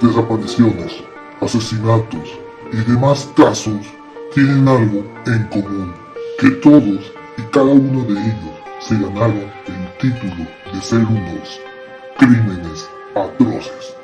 desapariciones, asesinatos y demás casos tienen algo en común, que todos y cada uno de ellos se ganaron el título de ser unos crímenes atroces.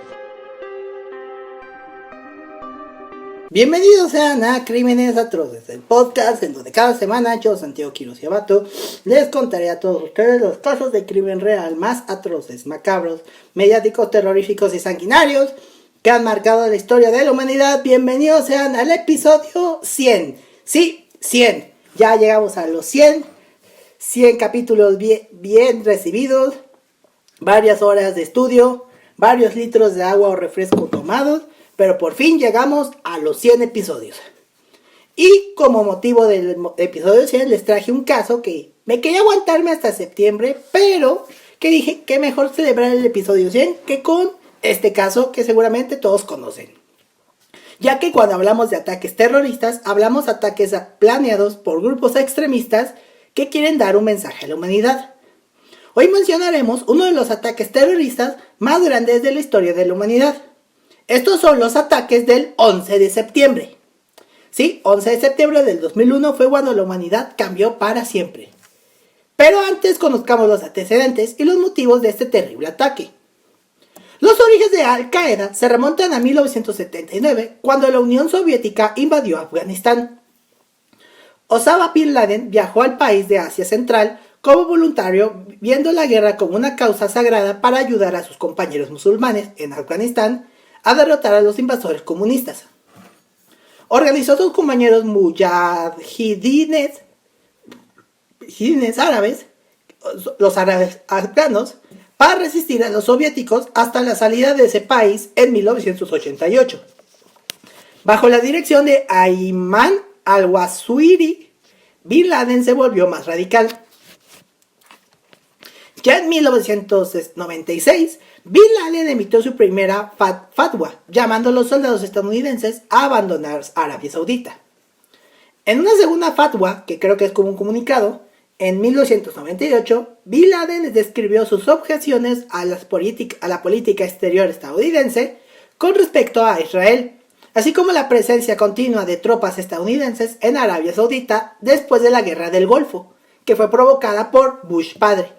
Bienvenidos sean a Crímenes Atroces, el podcast en donde cada semana yo, Santiago Quiroz y Abato, les contaré a todos ustedes los casos de crimen real más atroces, macabros, mediáticos, terroríficos y sanguinarios que han marcado la historia de la humanidad. Bienvenidos sean al episodio 100. Sí, 100. Ya llegamos a los 100 capítulos bien recibidos, varias horas de estudio, varios litros de agua o refresco tomados, pero por fin llegamos a los 100 episodios. Y como motivo del episodio 100 les traje un caso que me quería aguantarme hasta septiembre, pero que dije que mejor celebrar el episodio 100 que con este caso que seguramente todos conocen. Ya que cuando hablamos de ataques terroristas, hablamos de ataques planeados por grupos extremistas que quieren dar un mensaje a la humanidad. Hoy mencionaremos uno de los ataques terroristas más grandes de la historia de la humanidad. Estos son los ataques del 11 de septiembre. Sí, 11 de septiembre del 2001 fue cuando la humanidad cambió para siempre. Pero antes conozcamos los antecedentes y los motivos de este terrible ataque. Los orígenes de Al-Qaeda se remontan a 1979, cuando la Unión Soviética invadió Afganistán. Osama Bin Laden viajó al país de Asia Central como voluntario, viendo la guerra como una causa sagrada para ayudar a sus compañeros musulmanes en Afganistán a derrotar a los invasores comunistas. Organizó a sus compañeros mujahidines árabes, los árabes afganos, para resistir a los soviéticos hasta la salida de ese país en 1988. Bajo la dirección de Ayman al-Zawahiri, Bin Laden se volvió más radical. Ya en 1996, Bin Laden emitió su primera fatwa, llamando a los soldados estadounidenses a abandonar Arabia Saudita. En una segunda fatwa, que creo que es como un comunicado, en 1998, Bin Laden describió sus objeciones a la política exterior estadounidense con respecto a Israel, así como la presencia continua de tropas estadounidenses en Arabia Saudita después de la Guerra del Golfo, que fue provocada por Bush padre.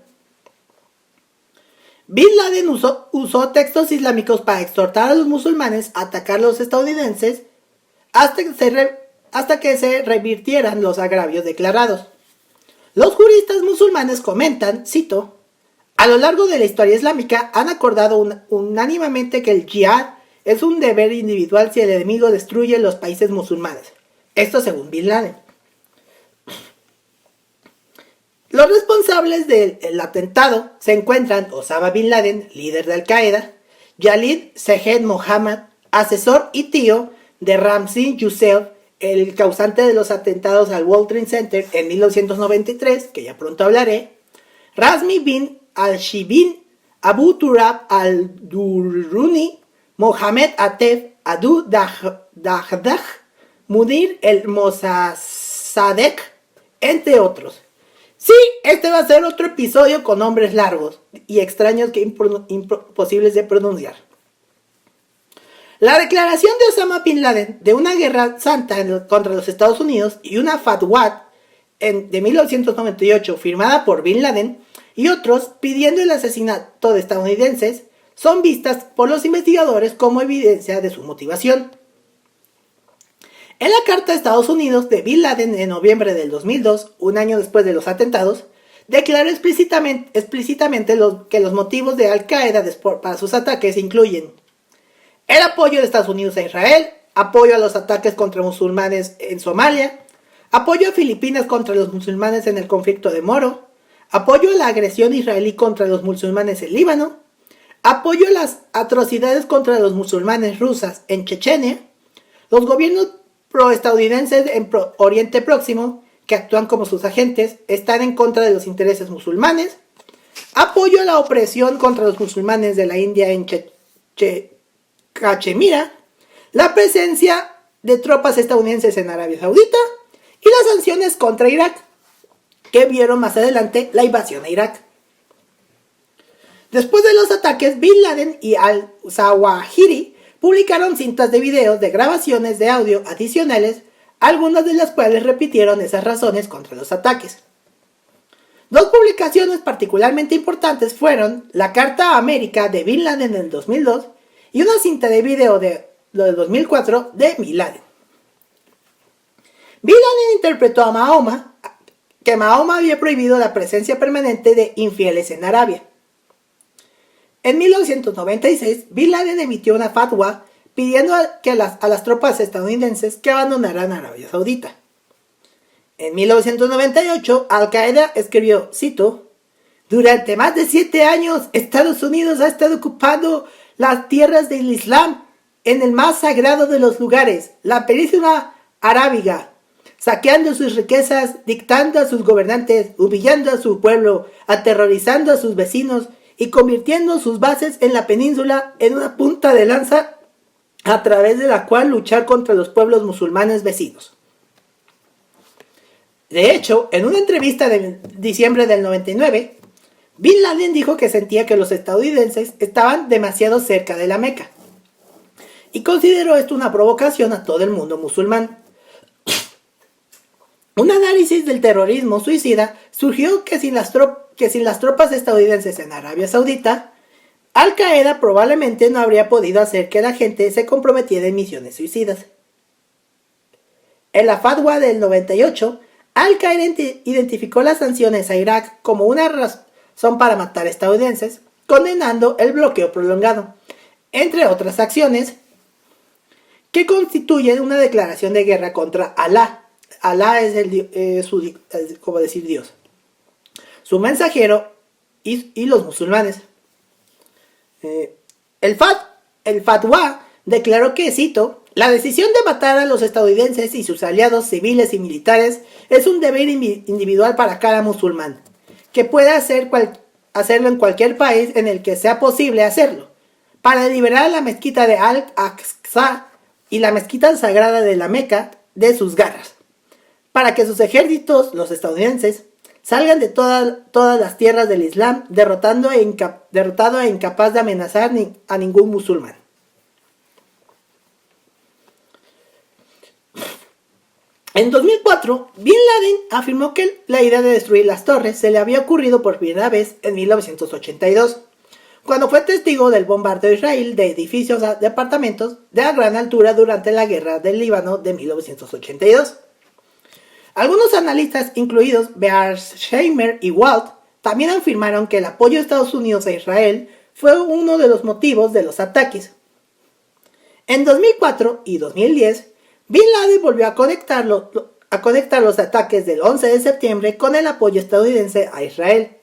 Bin Laden usó textos islámicos para exhortar a los musulmanes a atacar a los estadounidenses hasta que se revirtieran los agravios declarados. Los juristas musulmanes comentan, cito, a lo largo de la historia islámica han acordado unánimemente que el jihad es un deber individual si el enemigo destruye los países musulmanes. Esto según Bin Laden. Los responsables del atentado se encuentran Osama Bin Laden, líder de Al-Qaeda, Khalid Sheikh Mohammed, asesor y tío de Ramzi Yousef, el causante de los atentados al World Trade Center en 1993, que ya pronto hablaré, Razmi bin al-Shibin, Abu Turab al-Durruni, Mohamed Atef, Adu Dahdah, Mudir el-Mossadegh, entre otros. Sí, este va a ser otro episodio con nombres largos y extraños que imposibles de pronunciar. La declaración de Osama Bin Laden de una guerra santa contra los Estados Unidos y una fatwa de 1998 firmada por Bin Laden y otros pidiendo el asesinato de estadounidenses son vistas por los investigadores como evidencia de su motivación. En la carta de Estados Unidos de Bin Laden en noviembre del 2002, un año después de los atentados, declaró explícitamente que los motivos de Al-Qaeda para sus ataques incluyen el apoyo de Estados Unidos a Israel, apoyo a los ataques contra musulmanes en Somalia, apoyo a Filipinas contra los musulmanes en el conflicto de Moro, apoyo a la agresión israelí contra los musulmanes en Líbano, apoyo a las atrocidades contra los musulmanes rusas en Chechenia, los gobiernos proestadounidenses en Oriente Próximo, que actúan como sus agentes, están en contra de los intereses musulmanes, apoyo a la opresión contra los musulmanes de la India en Cachemira, la presencia de tropas estadounidenses en Arabia Saudita y las sanciones contra Irak, que vieron más adelante la invasión a Irak. Después de los ataques, Bin Laden y al-Zawahiri publicaron cintas de videos de grabaciones de audio adicionales, algunas de las cuales repitieron esas razones contra los ataques. Dos publicaciones particularmente importantes fueron la Carta a América de Bin Laden en el 2002 y una cinta de video del 2004 de Bin Laden. Bin Laden interpretó a Mahoma que Mahoma había prohibido la presencia permanente de infieles en Arabia. En 1996, Bin Laden emitió una fatwa pidiendo a las tropas estadounidenses que abandonaran Arabia Saudita. En 1998, Al-Qaeda escribió, cito, «Durante más de 7 años, Estados Unidos ha estado ocupando las tierras del Islam en el más sagrado de los lugares, la península arábiga, saqueando sus riquezas, dictando a sus gobernantes, humillando a su pueblo, aterrorizando a sus vecinos y convirtiendo sus bases en la península en una punta de lanza a través de la cual luchar contra los pueblos musulmanes vecinos». De hecho, en una entrevista de diciembre del 99, Bin Laden dijo que sentía que los estadounidenses estaban demasiado cerca de la Meca y consideró esto una provocación a todo el mundo musulmán. Un análisis del terrorismo suicida surgió que sin las tropas estadounidenses en Arabia Saudita, Al-Qaeda probablemente no habría podido hacer que la gente se comprometiera en misiones suicidas. En la fatwa del 98, Al-Qaeda identificó las sanciones a Irak como una razón para matar estadounidenses, condenando el bloqueo prolongado, entre otras acciones que constituyen una declaración de guerra contra Alá. Alá es como decir Dios, su mensajero y los musulmanes. El fatwa declaró que, cito, «La decisión de matar a los estadounidenses y sus aliados civiles y militares es un deber individual para cada musulmán, que pueda hacerlo en cualquier país en el que sea posible hacerlo, para liberar la mezquita de Al-Aqsa y la mezquita sagrada de la Meca de sus garras, para que sus ejércitos, los estadounidenses, salgan de todas las tierras del Islam, derrotado e incapaz de amenazar a ningún musulmán». En 2004, Bin Laden afirmó que la idea de destruir las torres se le había ocurrido por primera vez en 1982, cuando fue testigo del bombardeo de Israel de edificios de apartamentos de gran altura durante la guerra del Líbano de 1982. Algunos analistas, incluidos Bearsheimer y Walt, también afirmaron que el apoyo de Estados Unidos a Israel fue uno de los motivos de los ataques. En 2004 y 2010, Bin Laden volvió a conectar los ataques del 11 de septiembre con el apoyo estadounidense a Israel,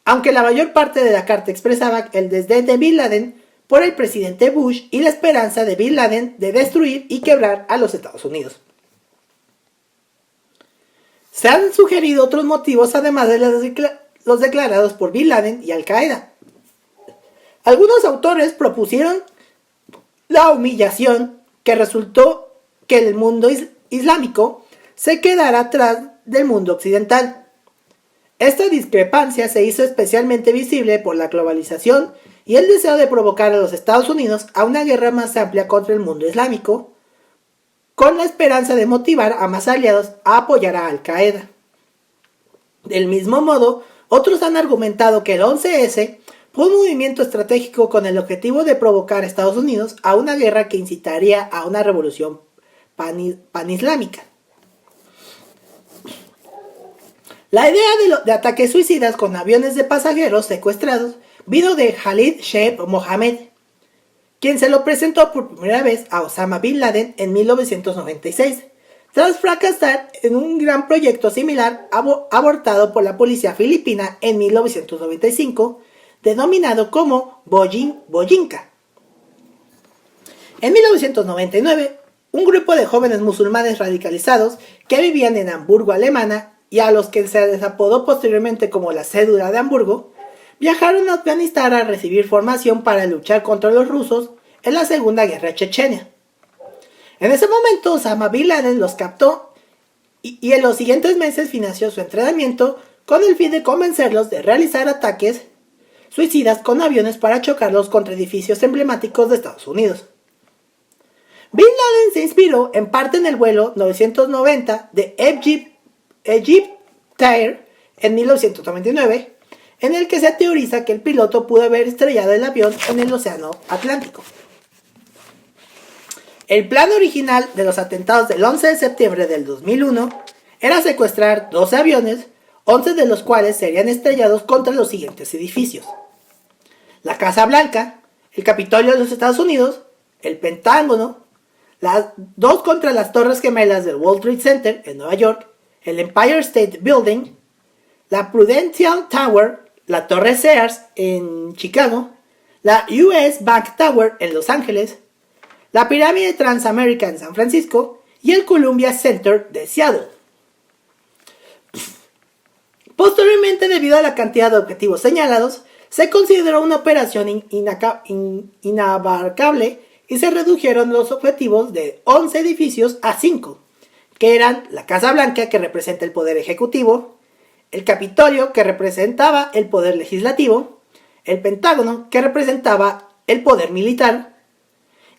aunque la mayor parte de la carta expresaba el desdén de Bin Laden por el presidente Bush y la esperanza de Bin Laden de destruir y quebrar a los Estados Unidos. Se han sugerido otros motivos además de los declarados por Bin Laden y Al-Qaeda. Algunos autores propusieron la humillación que resultó que el mundo islámico se quedara atrás del mundo occidental. Esta discrepancia se hizo especialmente visible por la globalización y el deseo de provocar a los Estados Unidos a una guerra más amplia contra el mundo islámico, con la esperanza de motivar a más aliados a apoyar a Al-Qaeda. Del mismo modo, otros han argumentado que el 11S fue un movimiento estratégico con el objetivo de provocar a Estados Unidos a una guerra que incitaría a una revolución panislámica. La idea de ataques suicidas con aviones de pasajeros secuestrados vino de Khalid Sheikh Mohammed, quien se lo presentó por primera vez a Osama Bin Laden en 1996, tras fracasar en un gran proyecto similar abortado por la policía filipina en 1995, denominado como Bojinka. En 1999, un grupo de jóvenes musulmanes radicalizados que vivían en Hamburgo, Alemania, y a los que se les apodó posteriormente como la Cédula de Hamburgo, viajaron a Afganistán a recibir formación para luchar contra los rusos en la Segunda Guerra Chechenia. En ese momento, Osama Bin Laden los captó y en los siguientes meses financió su entrenamiento con el fin de convencerlos de realizar ataques suicidas con aviones para chocarlos contra edificios emblemáticos de Estados Unidos. Bin Laden se inspiró en parte en el vuelo 990 de Egyptair en 1999, en el que se teoriza que el piloto pudo haber estrellado el avión en el Océano Atlántico. El plan original de los atentados del 11 de septiembre del 2001 era secuestrar 12 aviones, 11 de los cuales serían estrellados contra los siguientes edificios: la Casa Blanca, el Capitolio de los Estados Unidos, el Pentágono, dos contra las Torres Gemelas del World Trade Center en Nueva York, el Empire State Building, la Prudential Tower, la Torre Sears en Chicago, la US Bank Tower en Los Ángeles, la Pirámide Transamérica en San Francisco y el Columbia Center de Seattle. Posteriormente, debido a la cantidad de objetivos señalados, se consideró una operación inabarcable y se redujeron los objetivos de 11 edificios a 5, que eran la Casa Blanca, que representa el poder ejecutivo, el Capitolio, que representaba el poder legislativo, el Pentágono, que representaba el poder militar,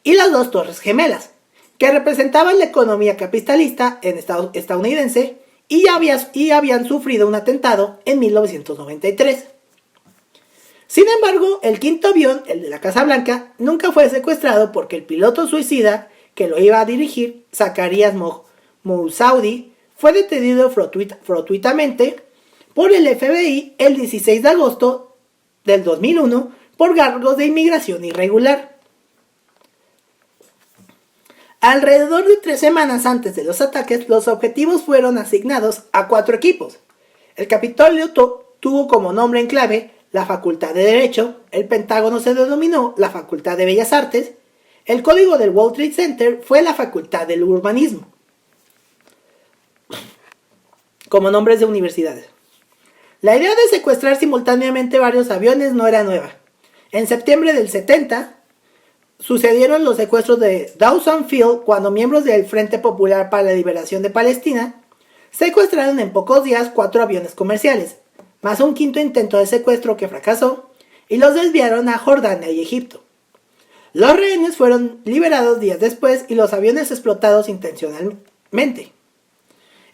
y las dos Torres Gemelas, que representaban la economía capitalista estadounidense y habían sufrido un atentado en 1993. Sin embargo, el quinto avión, el de la Casa Blanca, nunca fue secuestrado porque el piloto suicida que lo iba a dirigir, Zacarias Moussaoudi, fue detenido fortuitamente por el FBI el 16 de agosto del 2001 por cargos de inmigración irregular. Alrededor de 3 semanas antes de los ataques, los objetivos fueron asignados a 4 equipos. El Capitolio tuvo como nombre en clave la Facultad de Derecho, el Pentágono se denominó la Facultad de Bellas Artes, el código del World Trade Center fue la Facultad del Urbanismo, como nombres de universidades. La idea de secuestrar simultáneamente varios aviones no era nueva. En septiembre del 70, sucedieron los secuestros de Dawson Field cuando miembros del Frente Popular para la Liberación de Palestina secuestraron en pocos días 4 aviones comerciales, más un quinto intento de secuestro que fracasó, y los desviaron a Jordania y Egipto. Los rehenes fueron liberados días después y los aviones explotados intencionalmente.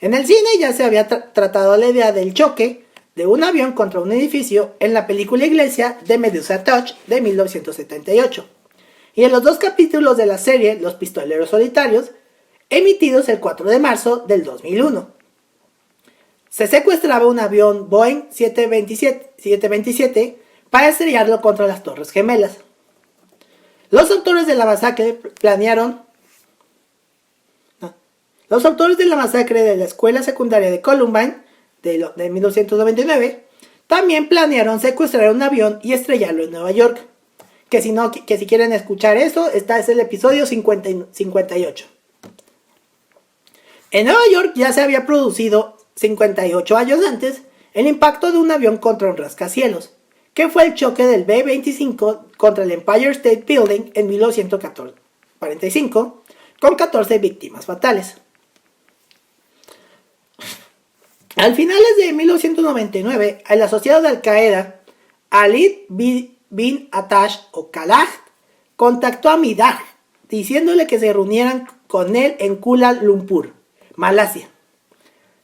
En el cine ya se había tratado la idea del choque de un avión contra un edificio en la película Iglesia de Medusa Touch de 1978, y en los 2 capítulos de la serie Los Pistoleros Solitarios, emitidos el 4 de marzo del 2001. Se secuestraba un avión Boeing 727 para estrellarlo contra las Torres Gemelas. Los autores de la masacre de la escuela secundaria de Columbine de 1999 también planearon secuestrar un avión y estrellarlo en Nueva York. Que si quieren escuchar eso, es el episodio 58. En Nueva York ya se había producido 58 años antes el impacto de un avión contra un rascacielos, que fue el choque del B-25 contra el Empire State Building en 1945, con 14 víctimas fatales. Al finales de 1999, el asociado de Al-Qaeda, Ali bin Attash o Khalaj, contactó a Midaj, diciéndole que se reunieran con él en Kuala Lumpur, Malasia.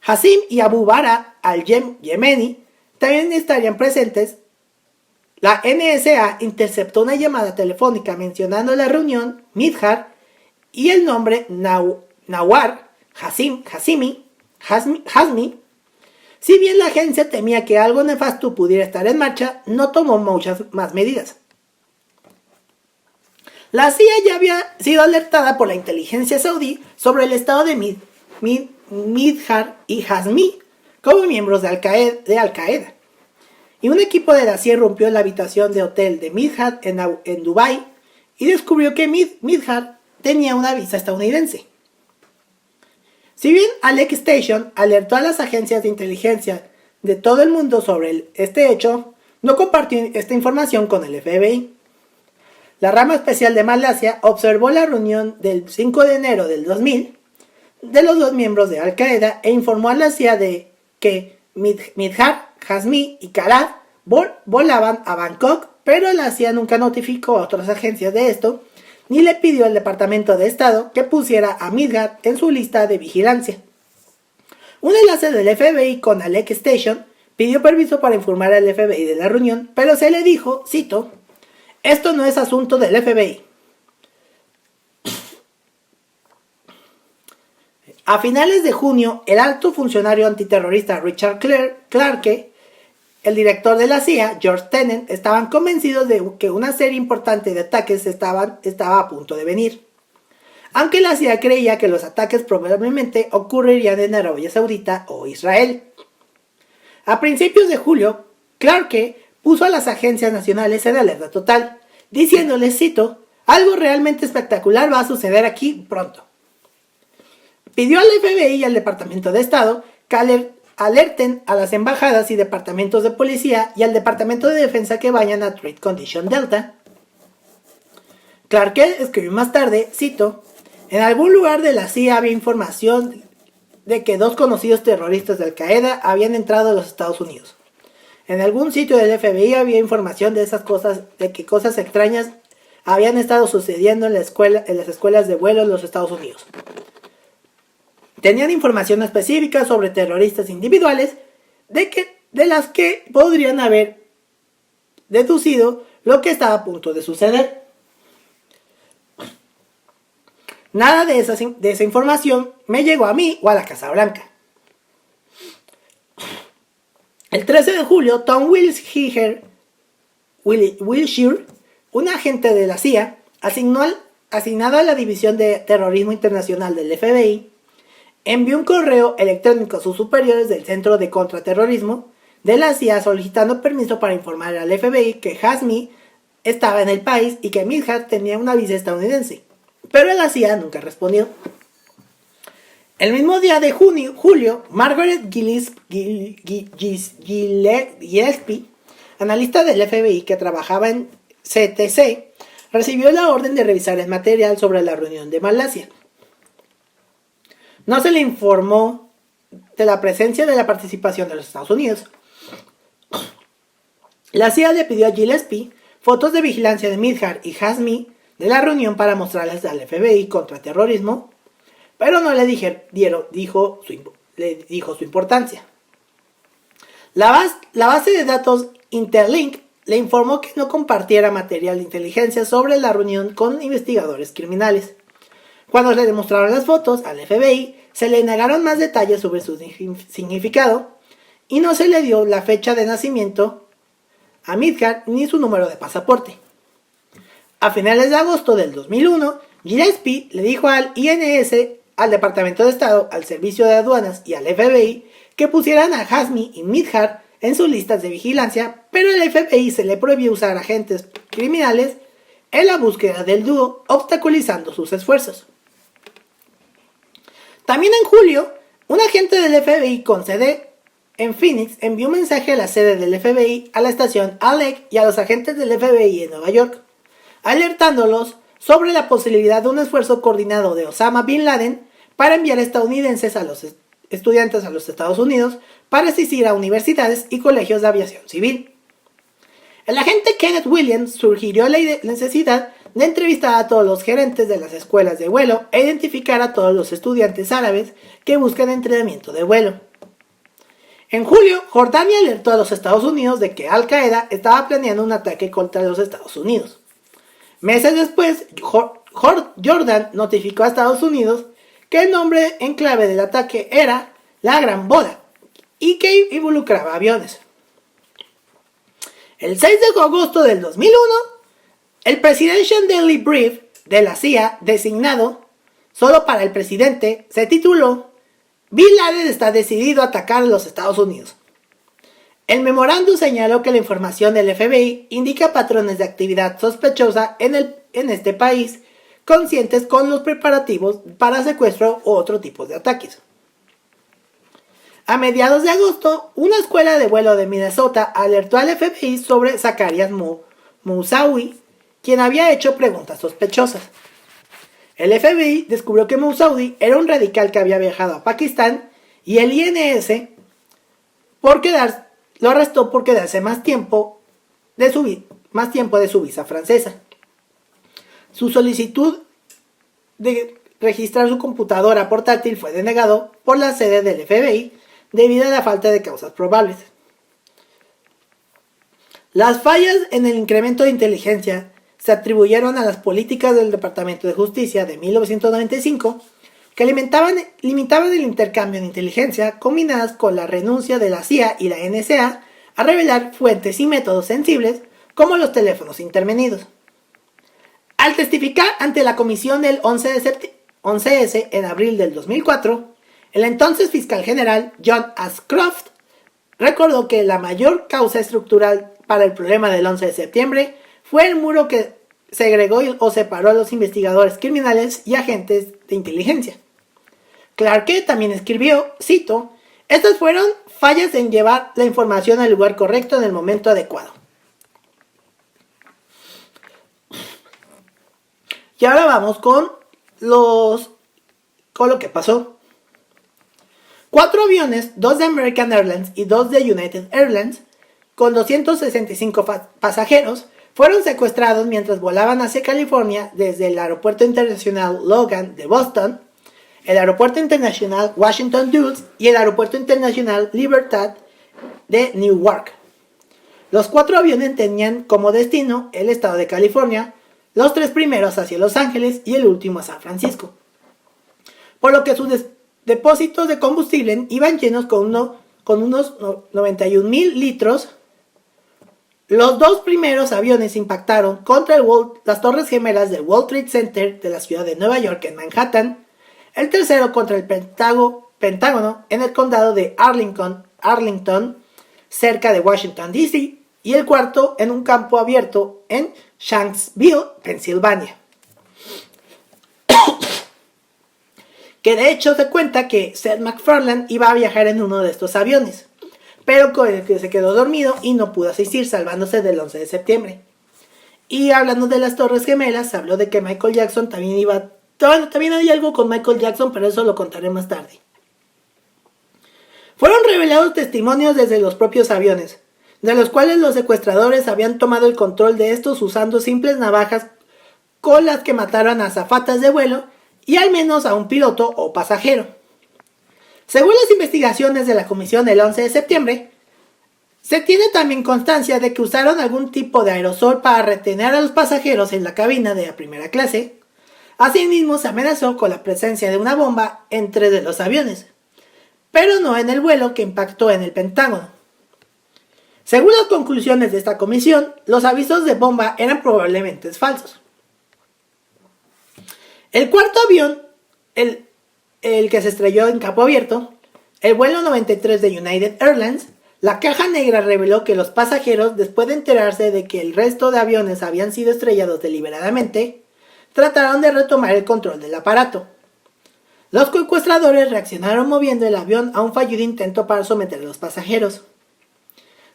Hassim y Abu Bara al-Yemeni también estarían presentes. La NSA interceptó una llamada telefónica mencionando la reunión, Midhar y el nombre Nawar Hazmi. Si bien la agencia temía que algo nefasto pudiera estar en marcha, no tomó muchas más medidas. La CIA ya había sido alertada por la inteligencia saudí sobre el estado de Midhar y Hazmi como miembros de Al-Qaeda. Y un equipo de la CIA rompió en la habitación de hotel de Midhar en Dubái y descubrió que Midhar tenía una visa estadounidense. Si bien Alec Station alertó a las agencias de inteligencia de todo el mundo sobre este hecho, no compartió esta información con el FBI. La rama especial de Malasia observó la reunión del 5 de enero del 2000 de los 2 miembros de Al-Qaeda e informó a la CIA de que Midhar, Hazmi y Khalaj volaban a Bangkok, pero la CIA nunca notificó a otras agencias de esto, ni le pidió al Departamento de Estado que pusiera a Midhat en su lista de vigilancia. Un enlace del FBI con Alec Station pidió permiso para informar al FBI de la reunión, pero se le dijo, cito, «Esto no es asunto del FBI». A finales de junio, el alto funcionario antiterrorista Richard Clarke, el director de la CIA, George Tenet, estaban convencidos de que una serie importante de ataques estaba a punto de venir. Aunque la CIA creía que los ataques probablemente ocurrirían en Arabia Saudita o Israel. A principios de julio, Clarke puso a las agencias nacionales en alerta total, diciéndoles, cito, «Algo realmente espectacular va a suceder aquí pronto». Pidió al FBI y al Departamento de Estado que alerten a las embajadas y departamentos de policía y al Departamento de Defensa que vayan a Trade Condition Delta. Clarke escribió más tarde, cito, «En algún lugar de la CIA había información de que 2 conocidos terroristas de Al-Qaeda habían entrado a los Estados Unidos. En algún sitio del FBI había información de esas cosas, de que cosas extrañas habían estado sucediendo en las escuelas de vuelo en los Estados Unidos. Tenían información específica sobre terroristas individuales de las que podrían haber deducido lo que estaba a punto de suceder. Nada de esa información me llegó a mí o a la Casa Blanca». El 13 de julio, Tom Wilshire, un agente de la CIA, asignado a la División de Terrorismo Internacional del FBI, envió un correo electrónico a sus superiores del Centro de Contraterrorismo de la CIA solicitando permiso para informar al FBI que Hazmi estaba en el país y que Midhat tenía una visa estadounidense, pero la CIA nunca respondió. El mismo día de julio, Margaret Gillespie, analista del FBI que trabajaba en CTC, recibió la orden de revisar el material sobre la reunión de Malasia. No se le informó de la presencia de la participación de los Estados Unidos. La CIA le pidió a Gillespie fotos de vigilancia de Midhat y Hazmi de la reunión para mostrarles al FBI contra terrorismo, pero no le dijo su importancia. La base de datos Interlink le informó que no compartiera material de inteligencia sobre la reunión con investigadores criminales. Cuando le demostraron las fotos al FBI, se le negaron más detalles sobre su significado y no se le dio la fecha de nacimiento a Midhat ni su número de pasaporte. A finales de agosto del 2001, Gillespie le dijo al INS, al Departamento de Estado, al Servicio de Aduanas y al FBI que pusieran a Hazmi y Midhat en sus listas de vigilancia, pero al FBI se le prohibió usar agentes criminales en la búsqueda del dúo, obstaculizando sus esfuerzos. También en julio, un agente del FBI con sede en Phoenix envió un mensaje a la sede del FBI, a la estación Alec y a los agentes del FBI en Nueva York, alertándolos sobre la posibilidad de un esfuerzo coordinado de Osama Bin Laden para enviar estudiantes a los Estados Unidos para asistir a universidades y colegios de aviación civil. El agente Kenneth Williams sugirió la necesidad de entrevistar a todos los gerentes de las escuelas de vuelo e identificar a todos los estudiantes árabes que buscan entrenamiento de vuelo. En julio, Jordania alertó a los Estados Unidos de que Al-Qaeda estaba planeando un ataque contra los Estados Unidos. Meses después, Jordan notificó a Estados Unidos que el nombre en clave del ataque era La Gran Boda y que involucraba aviones. El 6 de agosto del 2001, el Presidential Daily Brief de la CIA, designado solo para el presidente, se tituló Bin Laden está decidido a atacar a los Estados Unidos. El memorándum señaló que la información del FBI indica patrones de actividad sospechosa en este país, conscientes con los preparativos para secuestro u otro tipo de ataques. A mediados de agosto, una escuela de vuelo de Minnesota alertó al FBI sobre Zacarias Moussaoui, quien había hecho preguntas sospechosas. El FBI descubrió que Moussaoui era un radical que había viajado a Pakistán y el INS lo arrestó por quedarse más tiempo de su visa francesa. Su solicitud de registrar su computadora portátil fue denegado por la sede del FBI debido a la falta de causas probables. Las fallas en el incremento de inteligencia se atribuyeron a las políticas del Departamento de Justicia de 1995 que limitaban el intercambio de inteligencia combinadas con la renuncia de la CIA y la NSA a revelar fuentes y métodos sensibles como los teléfonos intervenidos. Al testificar ante la comisión del 11S en abril del 2004, el entonces fiscal general John Ashcroft recordó que la mayor causa estructural para el problema del 11 de septiembre fue el muro que segregó o separó a los investigadores criminales y agentes de inteligencia. Clarke también escribió, cito, estas fueron fallas en llevar la información al lugar correcto en el momento adecuado. Y ahora vamos con lo que pasó. 4 aviones, 2 de American Airlines y 2 de United Airlines, con 265 pasajeros, fueron secuestrados mientras volaban hacia California desde el Aeropuerto Internacional Logan de Boston, el Aeropuerto Internacional Washington Dulles y el Aeropuerto Internacional Libertad de Newark. Los 4 aviones tenían como destino el estado de California, los 3 primeros hacia Los Ángeles y el último a San Francisco, por lo que sus depósitos de combustible iban llenos con unos 91,000 litros. Los 2 primeros aviones impactaron contra las torres gemelas del World Trade Center de la ciudad de Nueva York en Manhattan, el tercero contra el Pentágono en el condado de Arlington, cerca de Washington, D.C., y el cuarto en un campo abierto en Shanksville, Pensilvania. Que de hecho se cuenta que Seth MacFarlane iba a viajar en uno de estos aviones, pero que se quedó dormido y no pudo asistir, salvándose del 11 de septiembre. Y hablando de las Torres Gemelas, se habló de que Michael Jackson también iba... Bueno, también hay algo con Michael Jackson, pero eso lo contaré más tarde. Fueron revelados testimonios desde los propios aviones, de los cuales los secuestradores habían tomado el control de estos usando simples navajas con las que mataron a azafatas de vuelo y al menos a un piloto o pasajero. Según las investigaciones de la comisión del 11 de septiembre, se tiene también constancia de que usaron algún tipo de aerosol para retener a los pasajeros en la cabina de la primera clase. Asimismo, se amenazó con la presencia de una bomba en 3 de los aviones, pero no en el vuelo que impactó en el Pentágono. Según las conclusiones de esta comisión, los avisos de bomba eran probablemente falsos. El cuarto avión, el que se estrelló en campo abierto, el vuelo 93 de United Airlines, la caja negra reveló que los pasajeros, después de enterarse de que el resto de aviones habían sido estrellados deliberadamente, trataron de retomar el control del aparato. Los secuestradores reaccionaron moviendo el avión a un fallido intento para someter a los pasajeros.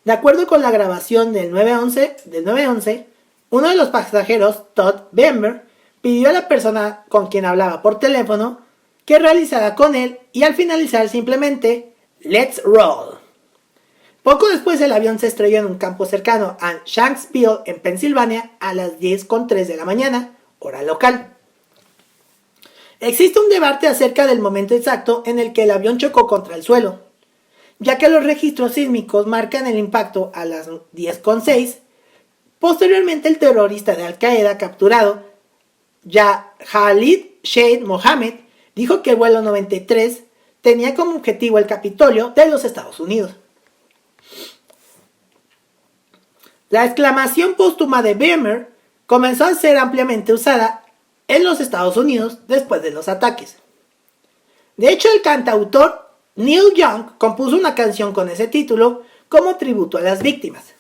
De acuerdo con la grabación del 911, uno de los pasajeros, Todd Bember, pidió a la persona con quien hablaba por teléfono que realizara con él y al finalizar simplemente "Let's roll". Poco después el avión se estrelló en un campo cercano a Shanksville, en Pensilvania, a las 10:03 de la mañana, hora local. Existe un debate acerca del momento exacto en el que el avión chocó contra el suelo, ya que los registros sísmicos marcan el impacto a las 10:06. Posteriormente, el terrorista de Al-Qaeda capturado, Khalid Sheikh Mohammed, dijo que el vuelo 93 tenía como objetivo el Capitolio de los Estados Unidos. La exclamación póstuma de Bember comenzó a ser ampliamente usada en los Estados Unidos después de los ataques. De hecho, el cantautor Neil Young compuso una canción con ese título como tributo a las víctimas.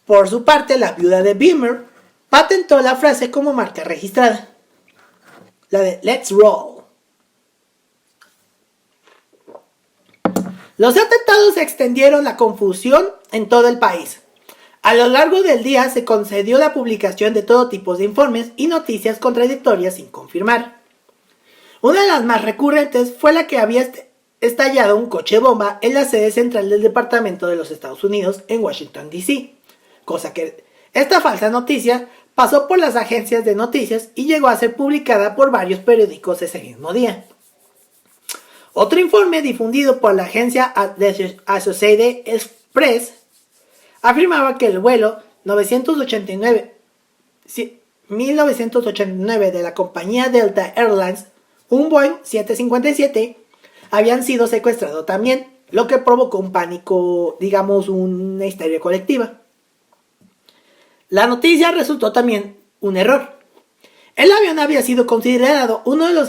Por su parte, la viuda de Bember patentó la frase como marca registrada, la de "Let's roll". Los atentados extendieron la confusión en todo el país. A lo largo del día se concedió la publicación de todo tipo de informes y noticias contradictorias sin confirmar. Una de las más recurrentes fue la que había estallado un coche bomba en la sede central del Departamento de los Estados Unidos en Washington, D.C., cosa que esta falsa noticia pasó por las agencias de noticias y llegó a ser publicada por varios periódicos ese mismo día. Otro informe difundido por la agencia Associated Press afirmaba que el vuelo 1989 de la compañía Delta Airlines, un Boeing 757, habían sido secuestrados también, lo que provocó un pánico, digamos, una histeria colectiva. La noticia resultó también un error. El avión había sido considerado uno de los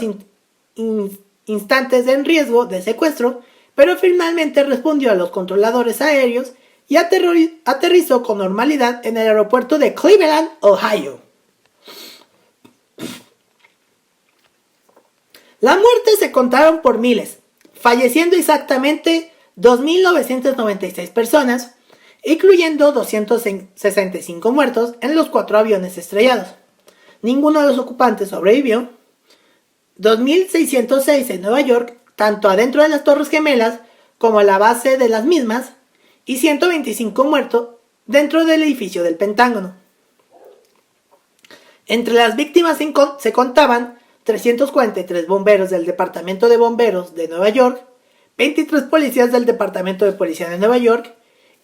instantes en riesgo de secuestro, pero finalmente respondió a los controladores aéreos y aterrizó con normalidad en el aeropuerto de Cleveland, Ohio. Las muertes se contaron por miles, falleciendo exactamente 2.996 personas, incluyendo 265 muertos en los 4 aviones estrellados. Ninguno de los ocupantes sobrevivió. 2.606 en Nueva York, tanto adentro de las Torres Gemelas como a la base de las mismas, y 125 muertos dentro del edificio del Pentágono. Entre las víctimas se contaban 343 bomberos del Departamento de Bomberos de Nueva York, 23 policías del Departamento de Policía de Nueva York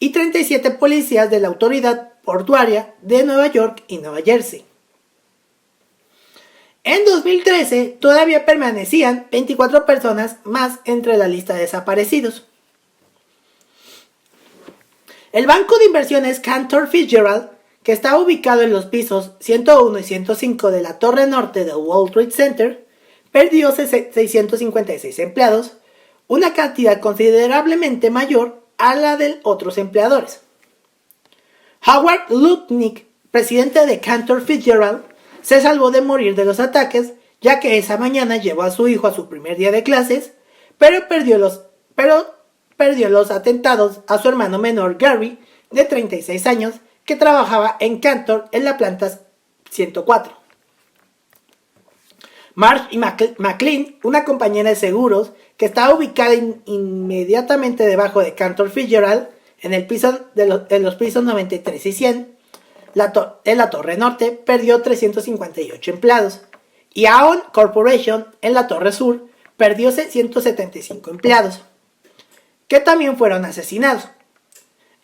y 37 policías de la Autoridad Portuaria de Nueva York y Nueva Jersey. En 2013 todavía permanecían 24 personas más entre la lista de desaparecidos. El banco de inversiones Cantor Fitzgerald, que está ubicado en los pisos 101 y 105 de la torre norte del World Trade Center, perdió 656 empleados, una cantidad considerablemente mayor a la de otros empleadores. Howard Lutnick, presidente de Cantor Fitzgerald, se salvó de morir de los ataques, ya que esa mañana llevó a su hijo a su primer día de clases, pero perdió los atentados a su hermano menor Gary, de 36 años, que trabajaba en Cantor en la planta 104. Marge McLean, una compañera de seguros que estaba ubicada inmediatamente debajo de Cantor Fitzgerald, en los pisos 93 y 100, en la torre norte, perdió 358 empleados. Y Aon Corporation, en la torre sur, perdió 175 empleados, que también fueron asesinados.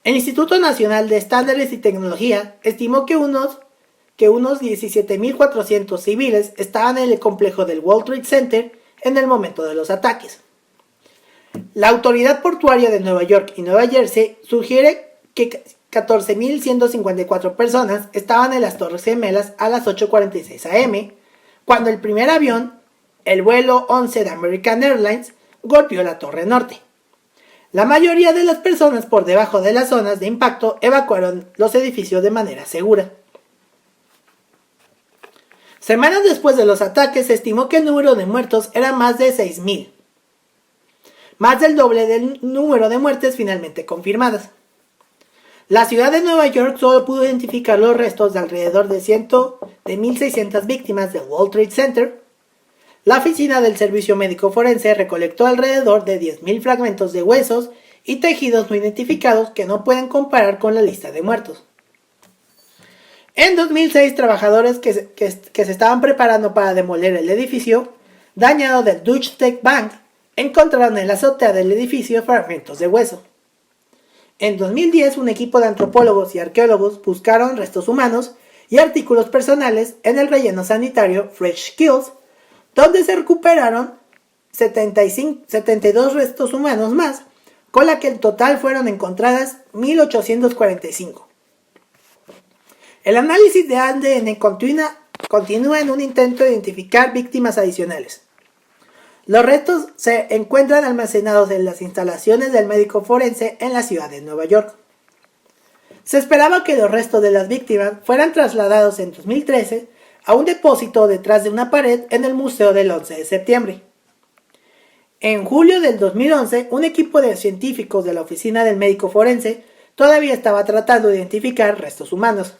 El Instituto Nacional de Estándares y Tecnología estimó que unos 17.400 civiles estaban en el complejo del World Trade Center en el momento de los ataques. La Autoridad Portuaria de Nueva York y Nueva Jersey sugiere que 14.154 personas estaban en las Torres Gemelas a las 8:46 am, cuando el primer avión, el vuelo 11 de American Airlines, golpeó la Torre Norte. La mayoría de las personas por debajo de las zonas de impacto evacuaron los edificios de manera segura. Semanas después de los ataques se estimó que el número de muertos era más de 6.000, más del doble del número de muertes finalmente confirmadas. La ciudad de Nueva York solo pudo identificar los restos de alrededor de 1.600 víctimas del World Trade Center. La oficina del Servicio Médico Forense recolectó alrededor de 10.000 fragmentos de huesos y tejidos no identificados que no pueden comparar con la lista de muertos. En 2006, trabajadores que se estaban preparando para demoler el edificio dañado del Deutsche Bank encontraron en la azotea del edificio fragmentos de hueso. En 2010, un equipo de antropólogos y arqueólogos buscaron restos humanos y artículos personales en el relleno sanitario Fresh Kills, donde se recuperaron 72 restos humanos más, con la que en total fueron encontradas 1.845. El análisis de ADN continúa en un intento de identificar víctimas adicionales. Los restos se encuentran almacenados en las instalaciones del médico forense en la ciudad de Nueva York. Se esperaba que los restos de las víctimas fueran trasladados en 2013 a un depósito detrás de una pared en el Museo del 11 de septiembre. En julio del 2011, un equipo de científicos de la Oficina del Médico Forense todavía estaba tratando de identificar restos humanos,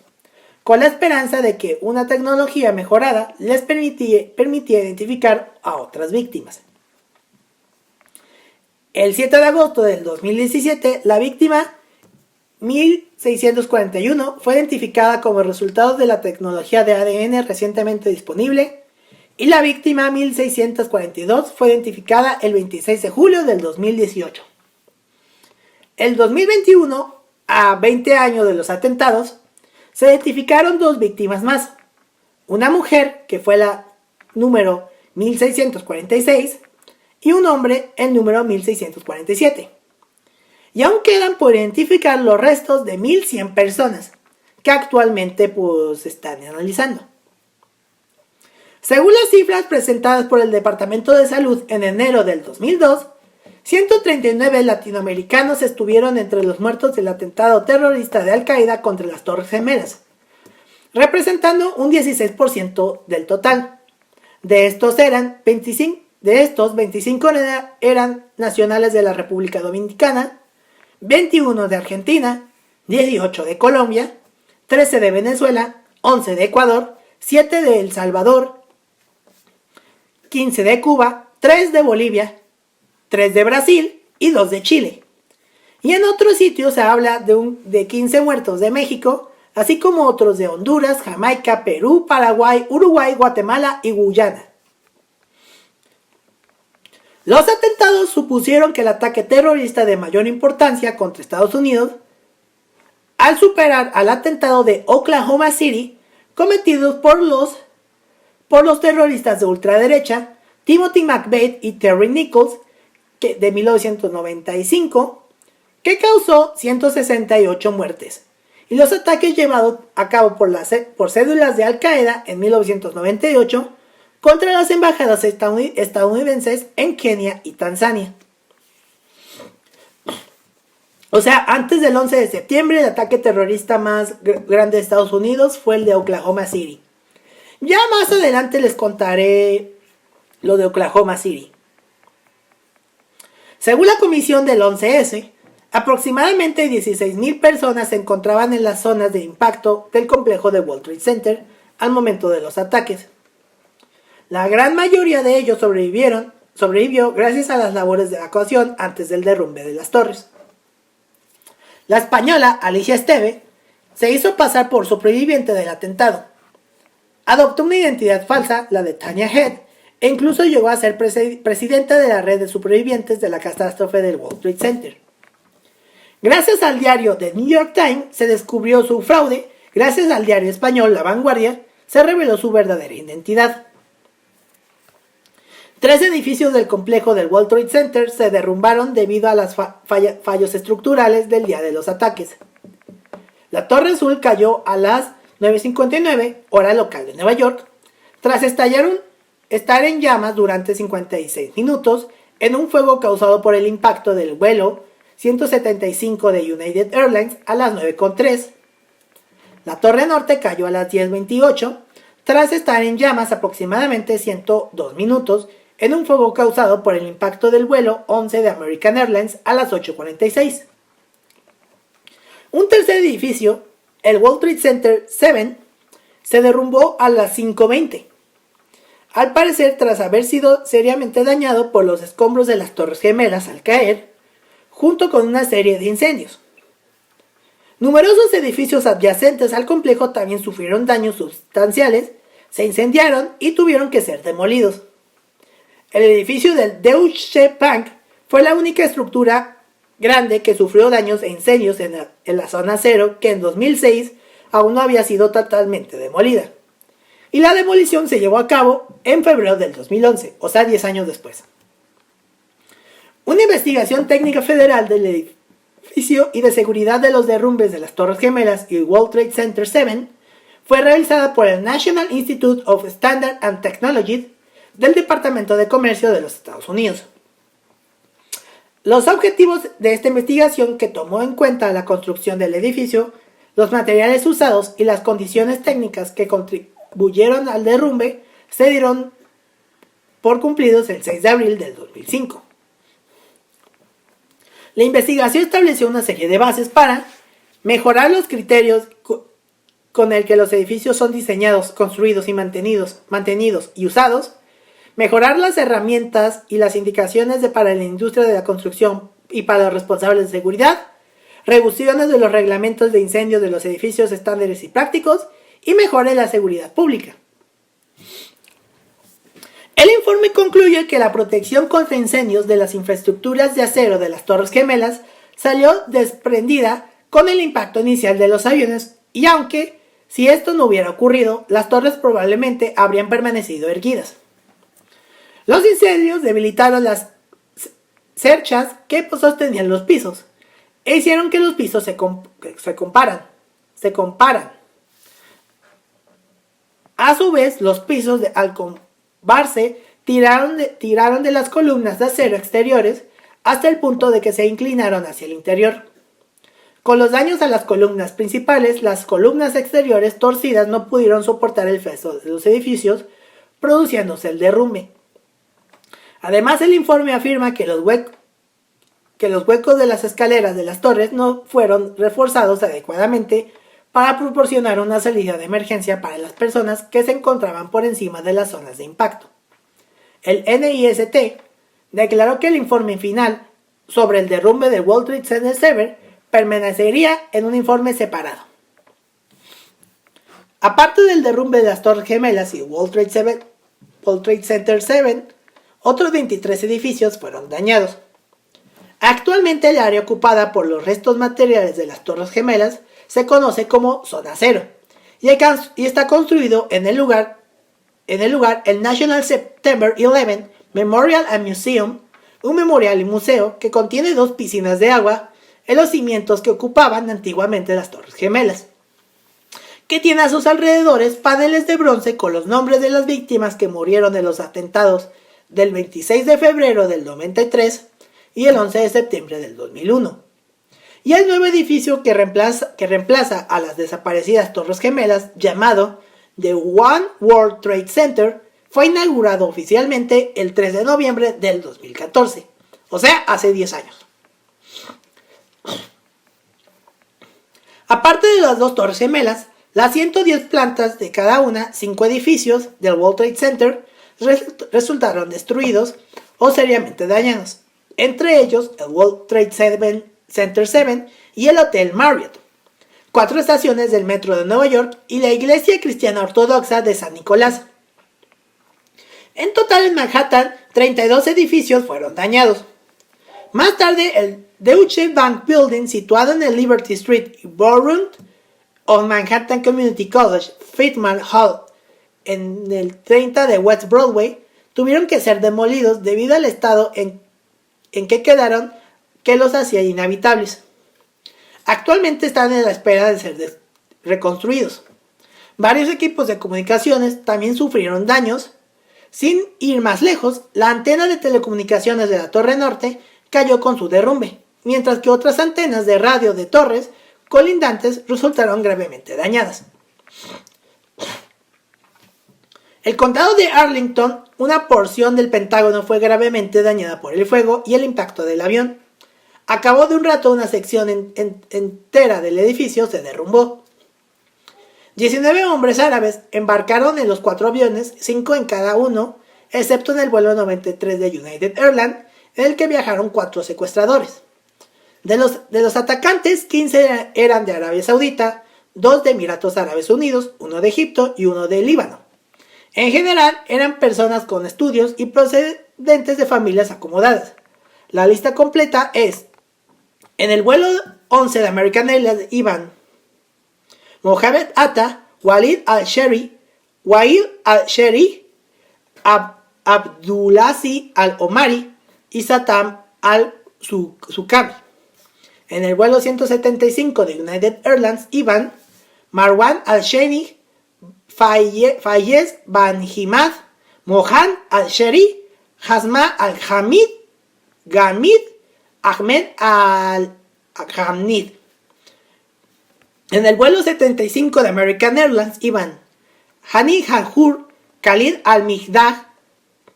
con la esperanza de que una tecnología mejorada les permitía identificar a otras víctimas. El 7 de agosto del 2017, la víctima 1641 fue identificada como resultado de la tecnología de ADN recientemente disponible y la víctima 1642 fue identificada el 26 de julio del 2018. El 2021, a 20 años de los atentados, se identificaron 2 víctimas más. Una mujer, que fue la número 1646, y un hombre, el número 1647. Y aún quedan por identificar los restos de 1100 personas, que actualmente se están analizando. Según las cifras presentadas por el Departamento de Salud en enero del 2002, 139 latinoamericanos estuvieron entre los muertos del atentado terrorista de Al-Qaeda contra las Torres Gemelas, representando un 16% del total. De estos, 25 eran nacionales de la República Dominicana, 21 de Argentina, 18 de Colombia, 13 de Venezuela, 11 de Ecuador, 7 de El Salvador, 15 de Cuba, 3 de Bolivia, 3 de Brasil y 2 de Chile. Y en otros sitios se habla de 15 muertos de México, así como otros de Honduras, Jamaica, Perú, Paraguay, Uruguay, Guatemala y Guyana. Los atentados supusieron que el ataque terrorista de mayor importancia contra Estados Unidos, al superar al atentado de Oklahoma City, cometido por los terroristas de ultraderecha Timothy McVeigh y Terry Nichols, de 1995, que causó 168 muertes, y los ataques llevados a cabo por células de Al-Qaeda en 1998 contra las embajadas estadounidenses en Kenia y Tanzania. O sea, antes del 11 de septiembre, el ataque terrorista más grande de Estados Unidos fue el de Oklahoma City. Ya más adelante les contaré lo de Oklahoma City. Según la comisión del 11S, aproximadamente 16,000 personas se encontraban en las zonas de impacto del complejo de World Trade Center al momento de los ataques. La gran mayoría de ellos sobrevivió gracias a las labores de evacuación antes del derrumbe de las torres. La española Alicia Esteve se hizo pasar por sobreviviente del atentado. Adoptó una identidad falsa, la de Tanya Head, e incluso llegó a ser presidenta de la red de supervivientes de la catástrofe del World Trade Center. Gracias al diario The New York Times se descubrió su fraude, gracias al diario español La Vanguardia se reveló su verdadera identidad. 3 edificios del complejo del World Trade Center se derrumbaron debido a los fallos estructurales del día de los ataques. La Torre Azul cayó a las 9:59, hora local de Nueva York, tras estar en llamas durante 56 minutos en un fuego causado por el impacto del vuelo 175 de United Airlines a las 9:03. La Torre Norte cayó a las 10:28 tras estar en llamas aproximadamente 102 minutos en un fuego causado por el impacto del vuelo 11 de American Airlines a las 8:46. Un tercer edificio, el World Trade Center 7, se derrumbó a las 5:20. Al parecer tras haber sido seriamente dañado por los escombros de las Torres Gemelas al caer, junto con una serie de incendios. Numerosos edificios adyacentes al complejo también sufrieron daños sustanciales, se incendiaron y tuvieron que ser demolidos. El edificio del Deutsche Bank fue la única estructura grande que sufrió daños e incendios en la zona cero, que en 2006 aún no había sido totalmente demolida. Y la demolición se llevó a cabo en febrero del 2011, o sea 10 años después. Una investigación técnica federal del edificio y de seguridad de los derrumbes de las Torres Gemelas y el World Trade Center 7 fue realizada por el National Institute of Standards and Technology del Departamento de Comercio de los Estados Unidos. Los objetivos de esta investigación, que tomó en cuenta la construcción del edificio, los materiales usados y las condiciones técnicas que contribuyeron al derrumbe, se dieron por cumplidos el 6 de abril del 2005. La investigación estableció una serie de bases para mejorar los criterios con el que los edificios son diseñados, construidos y mantenidos y usados, mejorar las herramientas y las indicaciones para la industria de la construcción y para los responsables de seguridad, revisiones de los reglamentos de incendios de los edificios estándares y prácticos y mejore la seguridad pública. El informe concluye que la protección contra incendios de las infraestructuras de acero de las Torres Gemelas salió desprendida con el impacto inicial de los aviones y aunque, si esto no hubiera ocurrido, las torres probablemente habrían permanecido erguidas. Los incendios debilitaron las cerchas que sostenían los pisos e hicieron que los pisos se comparan. A su vez, los pisos al combarse tiraron de las columnas de acero exteriores hasta el punto de que se inclinaron hacia el interior. Con los daños a las columnas principales, las columnas exteriores torcidas no pudieron soportar el peso de los edificios, produciéndose el derrumbe. Además, el informe afirma que los huecos de las escaleras de las torres no fueron reforzados adecuadamente para proporcionar una salida de emergencia para las personas que se encontraban por encima de las zonas de impacto. El NIST declaró que el informe final sobre el derrumbe del World Trade Center 7 permanecería en un informe separado. Aparte del derrumbe de las Torres Gemelas y World Trade Center 7, otros 23 edificios fueron dañados. Actualmente el área ocupada por los restos materiales de las Torres Gemelas se conoce como Zona Cero y está construido en el lugar el National September 11 Memorial and Museum, un memorial y museo que contiene 2 piscinas de agua en los cimientos que ocupaban antiguamente las Torres Gemelas, que tiene a sus alrededores paneles de bronce con los nombres de las víctimas que murieron en los atentados del 26 de febrero del 93 y el 11 de septiembre del 2001. Y el nuevo edificio que reemplaza a las desaparecidas Torres Gemelas, llamado The One World Trade Center, fue inaugurado oficialmente el 3 de noviembre del 2014, o sea, hace 10 años. Aparte de las 2 Torres Gemelas, las 110 plantas de cada una, 5 edificios del World Trade Center resultaron destruidos o seriamente dañados, entre ellos el World Trade Center 7 y el Hotel Marriott, 4 estaciones del metro de Nueva York y la Iglesia Cristiana Ortodoxa de San Nicolás. En total en Manhattan, 32 edificios fueron dañados. Más tarde, el Deutsche Bank Building, situado en el Liberty Street y Borough of Manhattan Community College, Friedman Hall, en el 30 de West Broadway, tuvieron que ser demolidos debido al estado en que quedaron que los hacía inhabitables. Actualmente están en la espera de ser reconstruidos. Varios equipos de comunicaciones también sufrieron daños. Sin ir más lejos, la antena de telecomunicaciones de la Torre Norte cayó con su derrumbe, mientras que otras antenas de radio de torres colindantes resultaron gravemente dañadas. El condado de Arlington, una porción del Pentágono, fue gravemente dañada por el fuego y el impacto del avión. A cabo de un rato, una sección entera del edificio se derrumbó. 19 hombres árabes embarcaron en los 4 aviones, 5 en cada uno, excepto en el vuelo 93 de United Airlines, en el que viajaron 4 secuestradores. De los atacantes, 15 eran de Arabia Saudita, 2 de Emiratos Árabes Unidos, 1 de Egipto y 1 de Líbano. En general, eran personas con estudios y procedentes de familias acomodadas. La lista completa es: en el vuelo 11 de American Airlines iban Mohamed Atta, Walid al-Sheri, Abdulaziz al-Omari y Satam al-Sukami. En el vuelo 175 de United Airlines iban Marwan al-Sheikh, Fayez Ban Himad, Mohan al-Sheri, Hasma al-Hamid, Gamid Ahmed al-Hamid. En el vuelo 75 de American Airlines iban Hani Hanjur, Khalid al-Mihdah,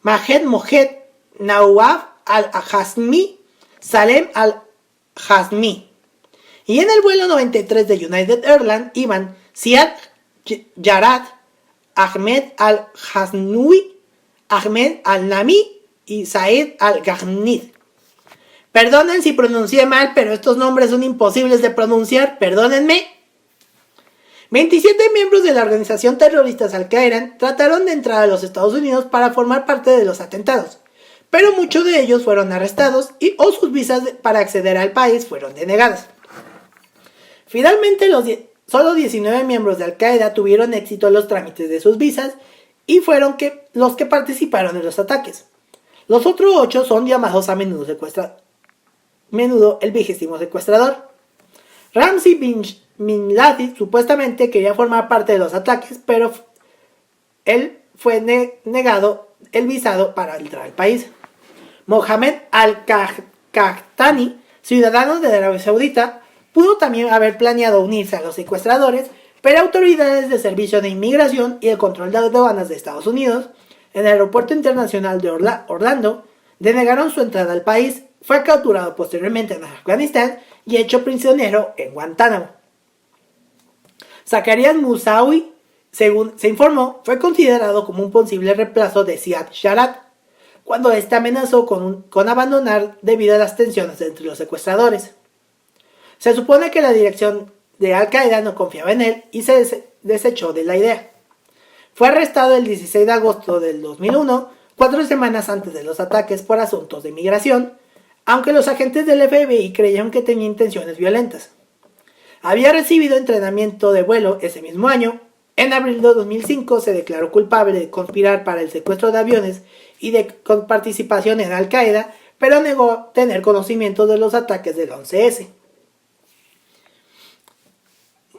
Mahed Mohed, Nawaf al-Hazmi, Salem al-Hazmi. Y en el vuelo 93 de United Airlines iban Siad Yarad, Ahmed al-Haznui, Ahmed al-Nami y Said al-Ghamid. Perdonen si pronuncié mal, pero estos nombres son imposibles de pronunciar, perdónenme. 27 miembros de la organización terrorista Al-Qaeda trataron de entrar a los Estados Unidos para formar parte de los atentados, pero muchos de ellos fueron arrestados o sus visas para acceder al país fueron denegadas. Finalmente, solo 19 miembros de Al-Qaeda tuvieron éxito en los trámites de sus visas y fueron los que participaron en los ataques. Los otros 8 son llamados a menudo el 20º secuestrador. Ramzi bin Laden supuestamente quería formar parte de los ataques, pero él fue negado el visado para entrar al país. Mohamed Al-Qahtani, ciudadano de Arabia Saudita, pudo también haber planeado unirse a los secuestradores, pero autoridades de Servicio de Inmigración y el Control de Aduanas de Estados Unidos, en el Aeropuerto Internacional de Orlando, denegaron su entrada al país. Fue capturado posteriormente en Afganistán y hecho prisionero en Guantánamo. Zakaria Moussaoui, según se informó, fue considerado como un posible reemplazo de Ziad Sharat, cuando éste amenazó con abandonar debido a las tensiones entre los secuestradores. Se supone que la dirección de Al-Qaeda no confiaba en él y se desechó de la idea. Fue arrestado el 16 de agosto del 2001, 4 semanas antes de los ataques por asuntos de migración, aunque los agentes del FBI creyeron que tenía intenciones violentas. Había recibido entrenamiento de vuelo ese mismo año. En abril de 2005 se declaró culpable de conspirar para el secuestro de aviones y de participación en Al-Qaeda, pero negó tener conocimiento de los ataques del 11S.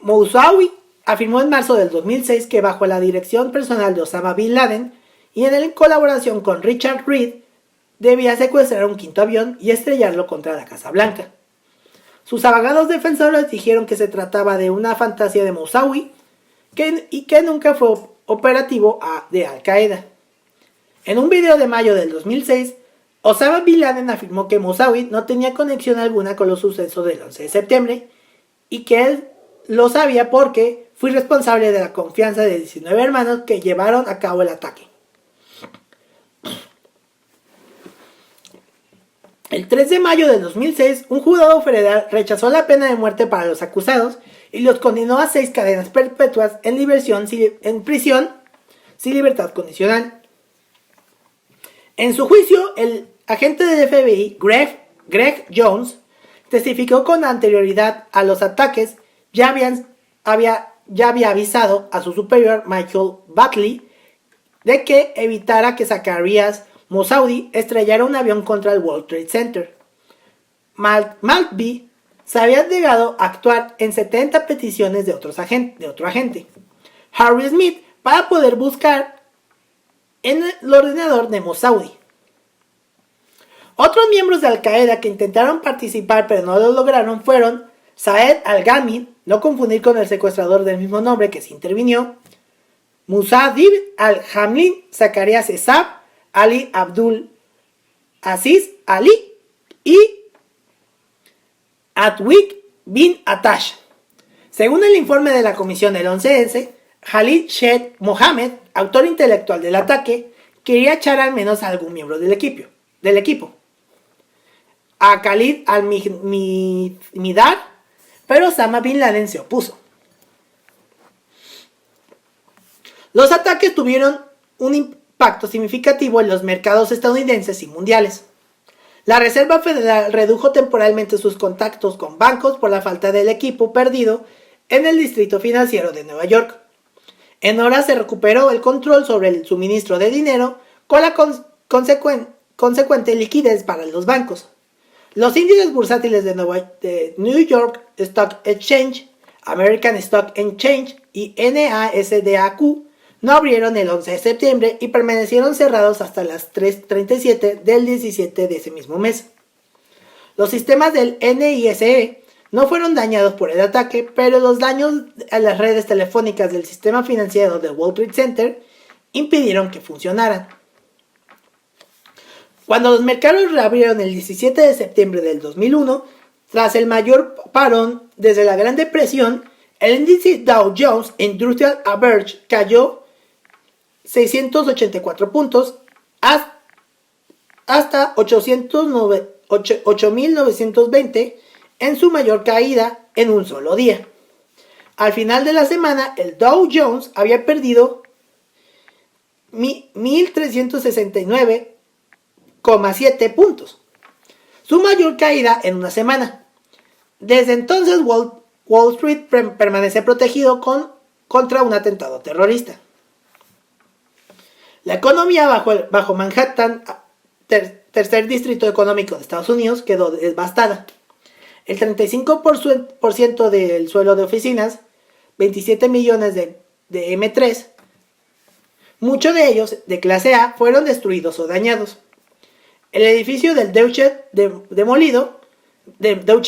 Moussaoui afirmó en marzo del 2006 que bajo la dirección personal de Osama Bin Laden y en colaboración con Richard Reed, debía secuestrar un quinto avión y estrellarlo contra la Casa Blanca. Sus abogados defensores dijeron que se trataba de una fantasía de Moussaoui y que nunca fue operativo de Al-Qaeda. En un video de mayo del 2006, Osama Bin Laden afirmó que Moussaoui no tenía conexión alguna con los sucesos del 11 de septiembre y que él lo sabía porque fue responsable de la confianza de 19 hermanos que llevaron a cabo el ataque. El 3 de mayo de 2006, un juzgado federal rechazó la pena de muerte para los acusados y los condenó a 6 cadenas perpetuas en prisión sin libertad condicional. En su juicio, el agente del FBI, Greg Jones, testificó con anterioridad a los ataques. Ya había avisado a su superior, Michael Buckley, de que evitara que Zakaria Moussaoui estrellara un avión contra el World Trade Center. Maltby se había negado a actuar en 70 peticiones de otro agente, Harry Smith, para poder buscar en el ordenador de Moussaoui. Otros miembros de Al-Qaeda que intentaron participar pero no lo lograron fueron Saed Al-Ghamid, no confundir con el secuestrador del mismo nombre que se intervinió, Musadib Al-Hamlin, Zakaria Sesab, Ali Abdul Aziz Ali y Atwik bin Atash. Según el informe de la comisión del 11S, Khalid Sheikh Mohammed, autor intelectual del ataque, quería echar al menos a algún miembro del equipo. A Khalid al-Midar, pero Osama Bin Laden se opuso. Los ataques tuvieron un impacto significativo en los mercados estadounidenses y mundiales. La Reserva Federal redujo temporalmente sus contactos con bancos por la falta del equipo perdido en el distrito financiero de Nueva York. En horas se recuperó el control sobre el suministro de dinero con la consecuente liquidez para los bancos. Los índices bursátiles de New York Stock Exchange, American Stock Exchange y NASDAQ no abrieron el 11 de septiembre y permanecieron cerrados hasta las 3:37 del 17 de ese mismo mes. Los sistemas del NISE no fueron dañados por el ataque, pero los daños a las redes telefónicas del sistema financiero del World Trade Center impidieron que funcionaran. Cuando los mercados reabrieron el 17 de septiembre del 2001, tras el mayor parón desde la Gran Depresión, el índice Dow Jones Industrial Average cayó 684 puntos hasta 8.920 en su mayor caída en un solo día. Al final de la semana, el Dow Jones había perdido 1.369,7 puntos, su mayor caída en una semana. Desde entonces, Wall Street permanece protegido contra un atentado terrorista. La economía bajo Manhattan, tercer distrito económico de Estados Unidos, quedó devastada. El 35% del suelo de oficinas, 27 millones de M3, muchos de ellos de clase A, fueron destruidos o dañados. El edificio del Deutsche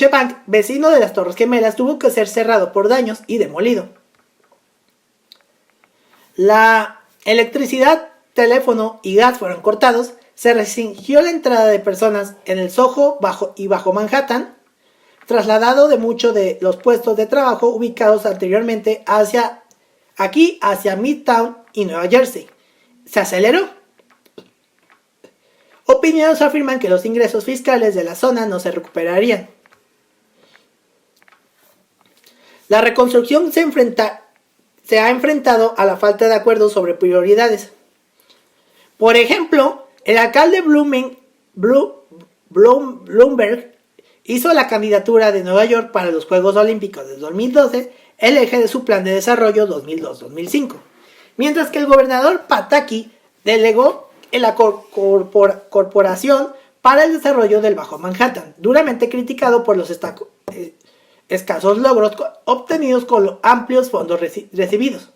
Bank, vecino de las Torres Gemelas, tuvo que ser cerrado por daños y demolido. La electricidad, teléfono y gas fueron cortados. Se restringió la entrada de personas en el Soho bajo Manhattan, trasladado de muchos de los puestos de trabajo ubicados anteriormente hacia Midtown y Nueva Jersey. Se aceleró. Opiniones afirman que los ingresos fiscales de la zona no se recuperarían. La reconstrucción se ha enfrentado a la falta de acuerdo sobre prioridades. Por ejemplo, el alcalde Bloomberg hizo la candidatura de Nueva York para los Juegos Olímpicos de 2012 el eje de su plan de desarrollo 2002-2005, mientras que el gobernador Pataki delegó en la Corporación para el Desarrollo del Bajo Manhattan, duramente criticado por los escasos logros obtenidos con los amplios fondos recibidos.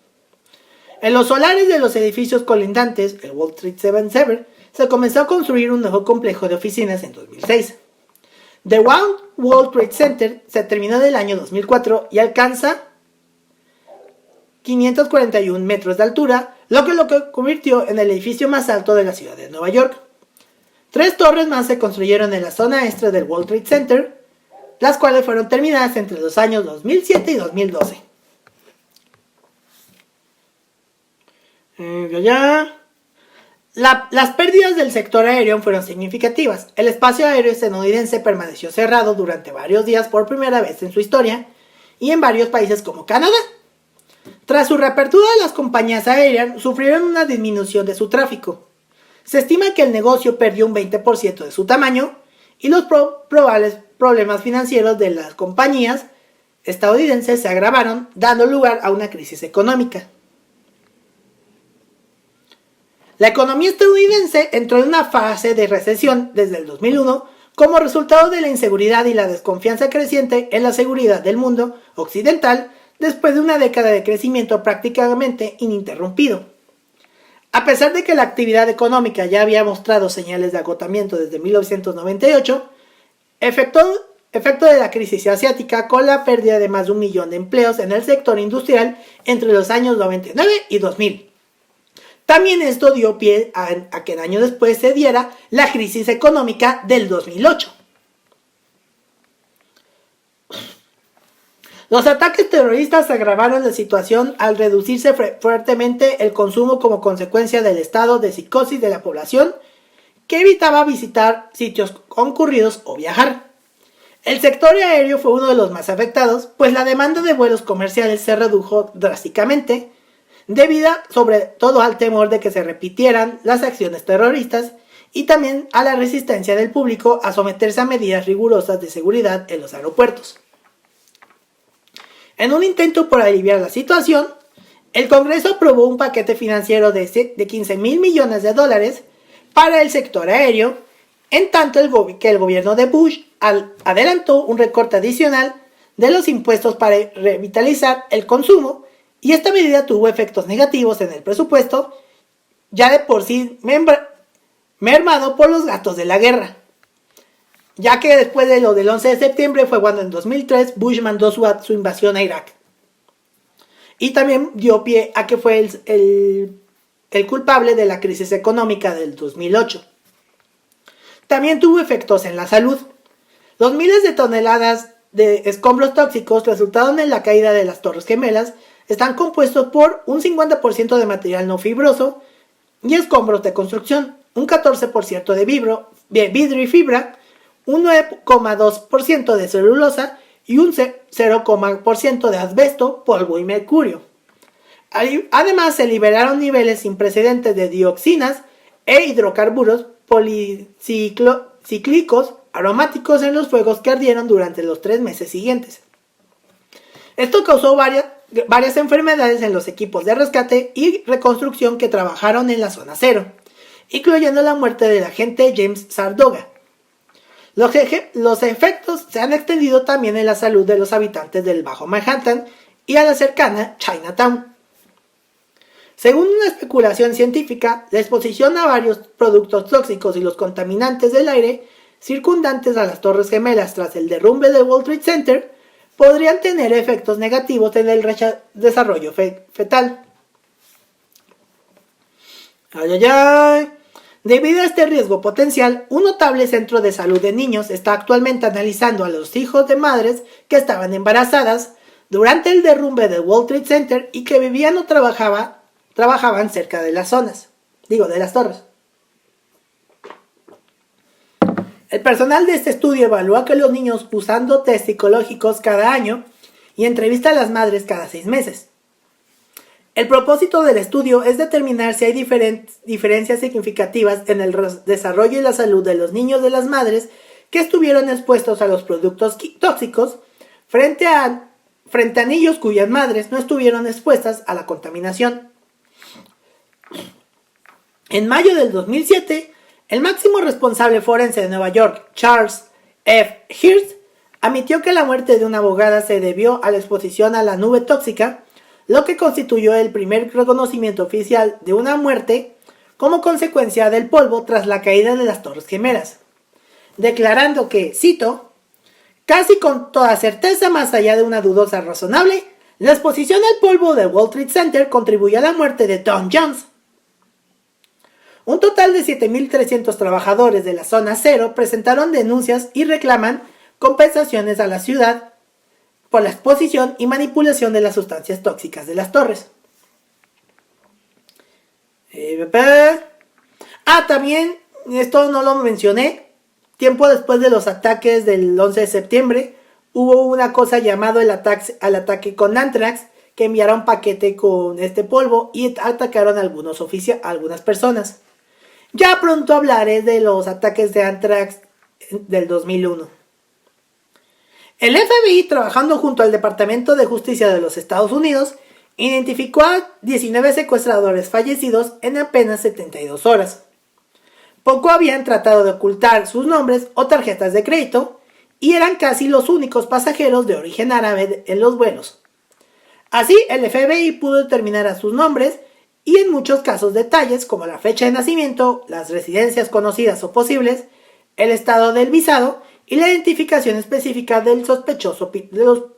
En los solares de los edificios colindantes, el World Trade 77, se comenzó a construir un nuevo complejo de oficinas en 2006. The One World Trade Center se terminó en el año 2004 y alcanza 541 metros de altura, lo que lo convirtió en el edificio más alto de la ciudad de Nueva York. 3 torres más se construyeron en la zona este del World Trade Center, las cuales fueron terminadas entre los años 2007 y 2012. Las pérdidas del sector aéreo fueron significativas. El espacio aéreo estadounidense permaneció cerrado durante varios días por primera vez en su historia y en varios países como Canadá. Tras su reapertura, las compañías aéreas sufrieron una disminución de su tráfico. Se estima que el negocio perdió un 20% de su tamaño y los probables problemas financieros de las compañías estadounidenses se agravaron, dando lugar a una crisis económica. La economía estadounidense entró en una fase de recesión desde el 2001 como resultado de la inseguridad y la desconfianza creciente en la seguridad del mundo occidental después de una década de crecimiento prácticamente ininterrumpido. A pesar de que la actividad económica ya había mostrado señales de agotamiento desde 1998, efecto de la crisis asiática con la pérdida de más de 1 millón de empleos en el sector industrial entre los años 99 y 2000. También esto dio pie a que años después se diera la crisis económica del 2008. Los ataques terroristas agravaron la situación al reducirse fuertemente el consumo como consecuencia del estado de psicosis de la población que evitaba visitar sitios concurridos o viajar. El sector aéreo fue uno de los más afectados, pues la demanda de vuelos comerciales se redujo drásticamente, debido sobre todo al temor de que se repitieran las acciones terroristas y también a la resistencia del público a someterse a medidas rigurosas de seguridad en los aeropuertos. En un intento por aliviar la situación, el Congreso aprobó un paquete financiero de 15,000 millones de dólares para el sector aéreo, en tanto que el gobierno de Bush adelantó un recorte adicional de los impuestos para revitalizar el consumo, y esta medida tuvo efectos negativos en el presupuesto, ya de por sí mermado por los gastos de la guerra. Ya que después de lo del 11 de septiembre fue cuando en 2003 Bush mandó su invasión a Irak. Y también dio pie a que fue el culpable de la crisis económica del 2008. También tuvo efectos en la salud. Los miles de toneladas de escombros tóxicos resultaron en la caída de las Torres Gemelas. Están compuestos por un 50% de material no fibroso y escombros de construcción, un 14% de vidrio y fibra, un 9,2% de celulosa y un 0,% de asbesto, polvo y mercurio. Además, se liberaron niveles sin precedentes de dioxinas e hidrocarburos policíclicos aromáticos en los fuegos que ardieron durante los 3 meses siguientes. Esto causó varias enfermedades en los equipos de rescate y reconstrucción que trabajaron en la zona cero, incluyendo la muerte del agente James Sardoga. Los efectos se han extendido también en la salud de los habitantes del Bajo Manhattan y a la cercana Chinatown. Según una especulación científica, la exposición a varios productos tóxicos y los contaminantes del aire circundantes a las Torres Gemelas tras el derrumbe del World Trade Center podrían tener efectos negativos en el desarrollo fetal. Debido a este riesgo potencial, un notable centro de salud de niños está actualmente analizando a los hijos de madres que estaban embarazadas durante el derrumbe del World Trade Center y que vivían o trabajaban cerca de las de las torres. El personal de este estudio evalúa que los niños usando test psicológicos cada año y entrevista a las madres cada 6 meses. El propósito del estudio es determinar si hay diferencias significativas en el desarrollo y la salud de los niños de las madres que estuvieron expuestos a los productos tóxicos frente a niños cuyas madres no estuvieron expuestas a la contaminación. En mayo del 2007, el máximo responsable forense de Nueva York, Charles F. Hirst, admitió que la muerte de una abogada se debió a la exposición a la nube tóxica, lo que constituyó el primer reconocimiento oficial de una muerte como consecuencia del polvo tras la caída de las Torres Gemelas, declarando que, cito, casi con toda certeza más allá de una dudosa razonable, la exposición al polvo del World Trade Center contribuyó a la muerte de Don Jones. Un total de 7.300 trabajadores de la zona cero presentaron denuncias y reclaman compensaciones a la ciudad por la exposición y manipulación de las sustancias tóxicas de las torres. También, esto no lo mencioné, tiempo después de los ataques del 11 de septiembre, hubo una cosa llamado el ataque con Anthrax, que enviaron paquete con este polvo y atacaron a algunas personas. Ya pronto hablaré de los ataques de Anthrax del 2001. El FBI, trabajando junto al Departamento de Justicia de los Estados Unidos, identificó a 19 secuestradores fallecidos en apenas 72 horas. Poco habían tratado de ocultar sus nombres o tarjetas de crédito y eran casi los únicos pasajeros de origen árabe en los vuelos. Así, el FBI pudo determinar a sus nombres y en muchos casos detalles como la fecha de nacimiento, las residencias conocidas o posibles, el estado del visado y la identificación específica de los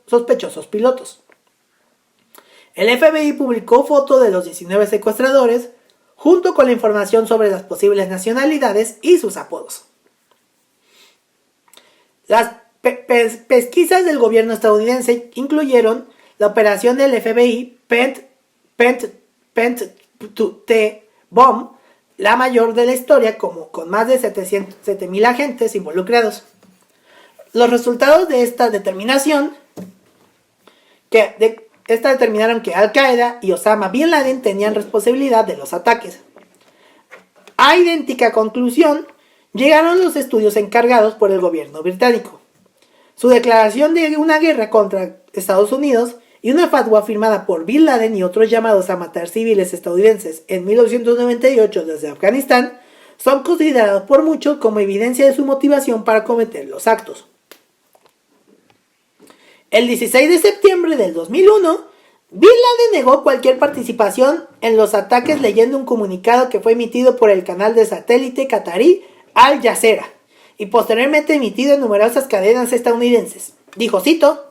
sospechosos pilotos. El FBI publicó fotos de los 19 secuestradores junto con la información sobre las posibles nacionalidades y sus apodos. Las pesquisas del gobierno estadounidense incluyeron la operación del FBI T-Bomb, la mayor de la historia, con más de 7.000 agentes involucrados. Los resultados de esta determinaron que Al-Qaeda y Osama Bin Laden tenían responsabilidad de los ataques. A idéntica conclusión llegaron los estudios encargados por el gobierno británico. Su declaración de una guerra contra Estados Unidos y una fatwa firmada por Bin Laden y otros llamados a matar civiles estadounidenses en 1998 desde Afganistán son considerados por muchos como evidencia de su motivación para cometer los actos. El 16 de septiembre del 2001, Bin Laden negó cualquier participación en los ataques leyendo un comunicado que fue emitido por el canal de satélite qatarí Al Jazeera y posteriormente emitido en numerosas cadenas estadounidenses. Dijo, cito,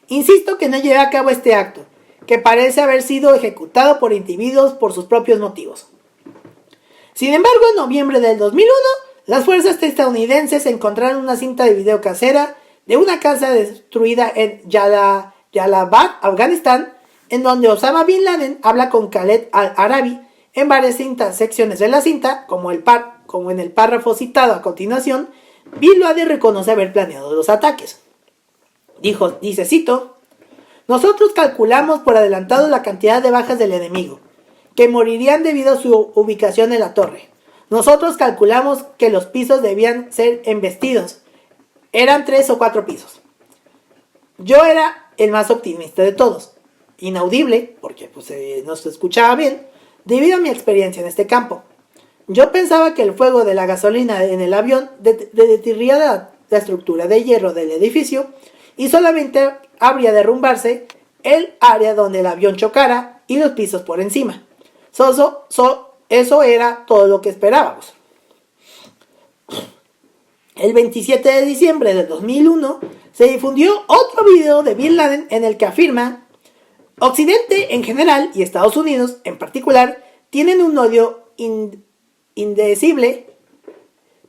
insisto que no llevé a cabo este acto, que parece haber sido ejecutado por individuos por sus propios motivos. Sin embargo, en noviembre del 2001, las fuerzas estadounidenses encontraron una cinta de video casera de una casa destruida en Jalalabad, Afganistán, en donde Osama Bin Laden habla con Khaled al-Arabi en varias secciones de la cinta, como en el párrafo citado a continuación, Bin Laden reconoce haber planeado los ataques. Dice, cito, nosotros calculamos por adelantado la cantidad de bajas del enemigo, que morirían debido a su ubicación en la torre. Nosotros calculamos que los pisos debían ser embestidos. Eran 3 o 4 pisos. Yo era el más optimista de todos. Inaudible, porque no se escuchaba bien, debido a mi experiencia en este campo. Yo pensaba que el fuego de la gasolina en el avión deterriría la estructura de hierro del edificio y solamente habría derrumbarse el área donde el avión chocara y los pisos por encima. Eso era todo lo que esperábamos. El 27 de diciembre del 2001 se difundió otro video de Bin Laden en el que afirma: Occidente en general y Estados Unidos en particular tienen un odio indecible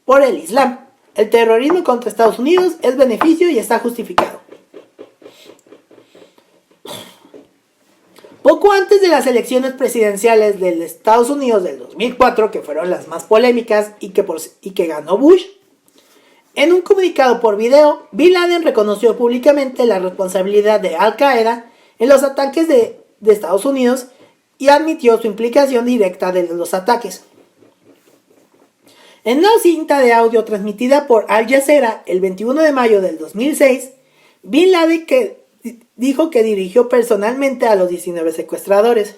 por el Islam. El terrorismo contra Estados Unidos es beneficio y está justificado. Poco antes de las elecciones presidenciales de Estados Unidos del 2004, que fueron las más polémicas y que ganó Bush, en un comunicado por video, Bin Laden reconoció públicamente la responsabilidad de Al Qaeda en los ataques de Estados Unidos y admitió su implicación directa de los ataques. En una cinta de audio transmitida por Al Jazeera el 21 de mayo del 2006, Bin Laden dijo que dirigió personalmente a los 19 secuestradores.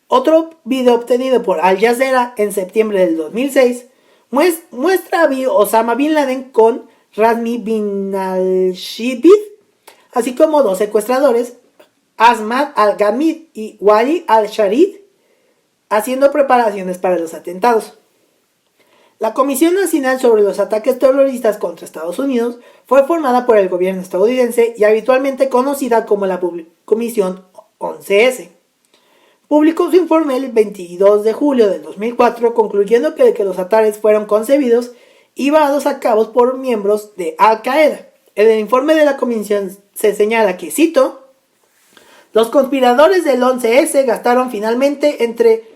Otro video obtenido por Al Jazeera en septiembre del 2006 muestra a Osama Bin Laden con Rami bin al-Shibib, así como 2 secuestradores, Ahmad al-Ghamid y Wali al-Sharid, haciendo preparaciones para los atentados. La Comisión Nacional sobre los Ataques Terroristas contra Estados Unidos fue formada por el gobierno estadounidense y habitualmente conocida como la Comisión 11S. Publicó su informe el 22 de julio del 2004 concluyendo que los ataques fueron concebidos y llevados a cabo por miembros de Al Qaeda. En el informe de la comisión se señala que, cito, los conspiradores del 11S gastaron finalmente entre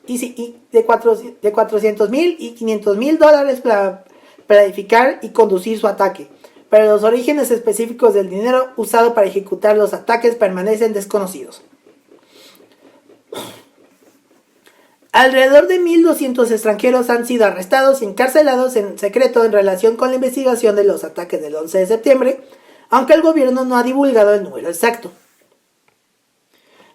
de $400,000 y $500,000 para planificar y conducir su ataque, pero los orígenes específicos del dinero usado para ejecutar los ataques permanecen desconocidos. Alrededor de 1.200 extranjeros han sido arrestados y encarcelados en secreto en relación con la investigación de los ataques del 11 de septiembre, aunque el gobierno no ha divulgado el número exacto.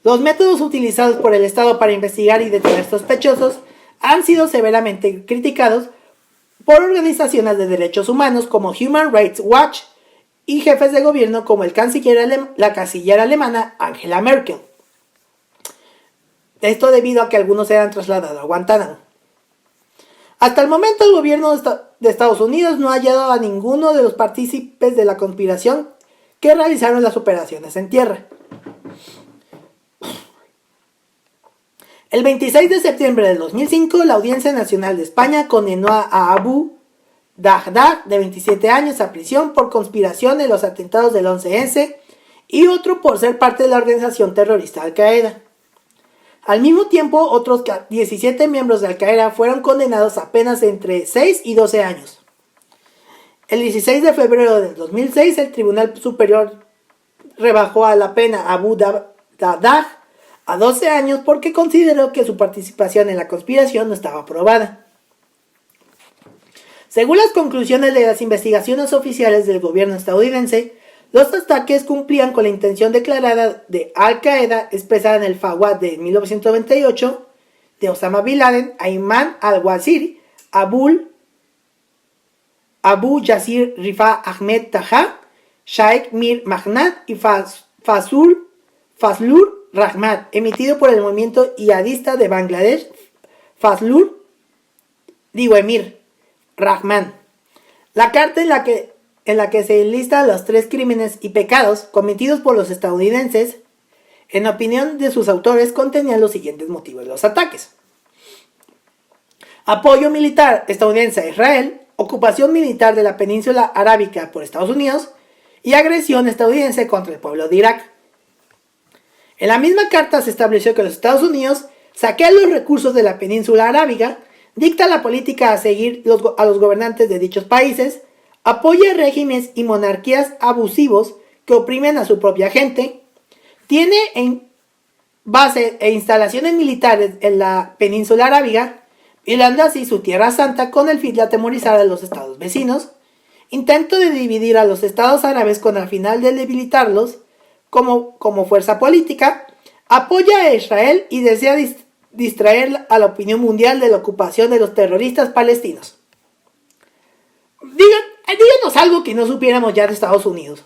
Los métodos utilizados por el Estado para investigar y detener sospechosos han sido severamente criticados por organizaciones de derechos humanos como Human Rights Watch y jefes de gobierno como la canciller alemana Angela Merkel. Esto debido a que algunos se han trasladado a Guantánamo. Hasta el momento el gobierno de Estados Unidos no ha hallado a ninguno de los partícipes de la conspiración que realizaron las operaciones en tierra. El 26 de septiembre del 2005, la Audiencia Nacional de España condenó a Abu Dahdah, de 27 años, a prisión por conspiración en los atentados del 11S y otro por ser parte de la organización terrorista Al Qaeda. Al mismo tiempo, otros 17 miembros de Al Qaeda fueron condenados a penas entre 6 y 12 años. El 16 de febrero del 2006, el Tribunal Superior rebajó a la pena a Abu Dahdah a 12 años porque consideró que su participación en la conspiración no estaba probada. Según las conclusiones de las investigaciones oficiales del gobierno estadounidense, los ataques cumplían con la intención declarada de Al Qaeda expresada en el Fawad de 1998 de Osama Bin Laden, Ayman al-Zawahiri, Abu Yasir Rifa Ahmed Taha, Sheikh Mir Mahnad y Fazlur Rahman, emitido por el movimiento yihadista de Bangladesh, Emir Rahman. La carta en la que se enlistan los 3 crímenes y pecados cometidos por los estadounidenses, en opinión de sus autores, contenían los siguientes motivos de los ataques: apoyo militar estadounidense a Israel, ocupación militar de la península arábica por Estados Unidos y agresión estadounidense contra el pueblo de Irak. En la misma carta se estableció que los Estados Unidos saquean los recursos de la península arábiga dicta la política a seguir a los gobernantes de dichos países, apoya regímenes y monarquías abusivos que oprimen a su propia gente, tiene en base e instalaciones militares en la península arábiga, violando así su tierra santa con el fin de atemorizar a los estados vecinos, intento de dividir a los estados árabes con el final de debilitarlos como fuerza política, apoya a Israel y desea distraer a la opinión mundial de la ocupación de los terroristas palestinos. Díganos algo que no supiéramos ya de Estados Unidos.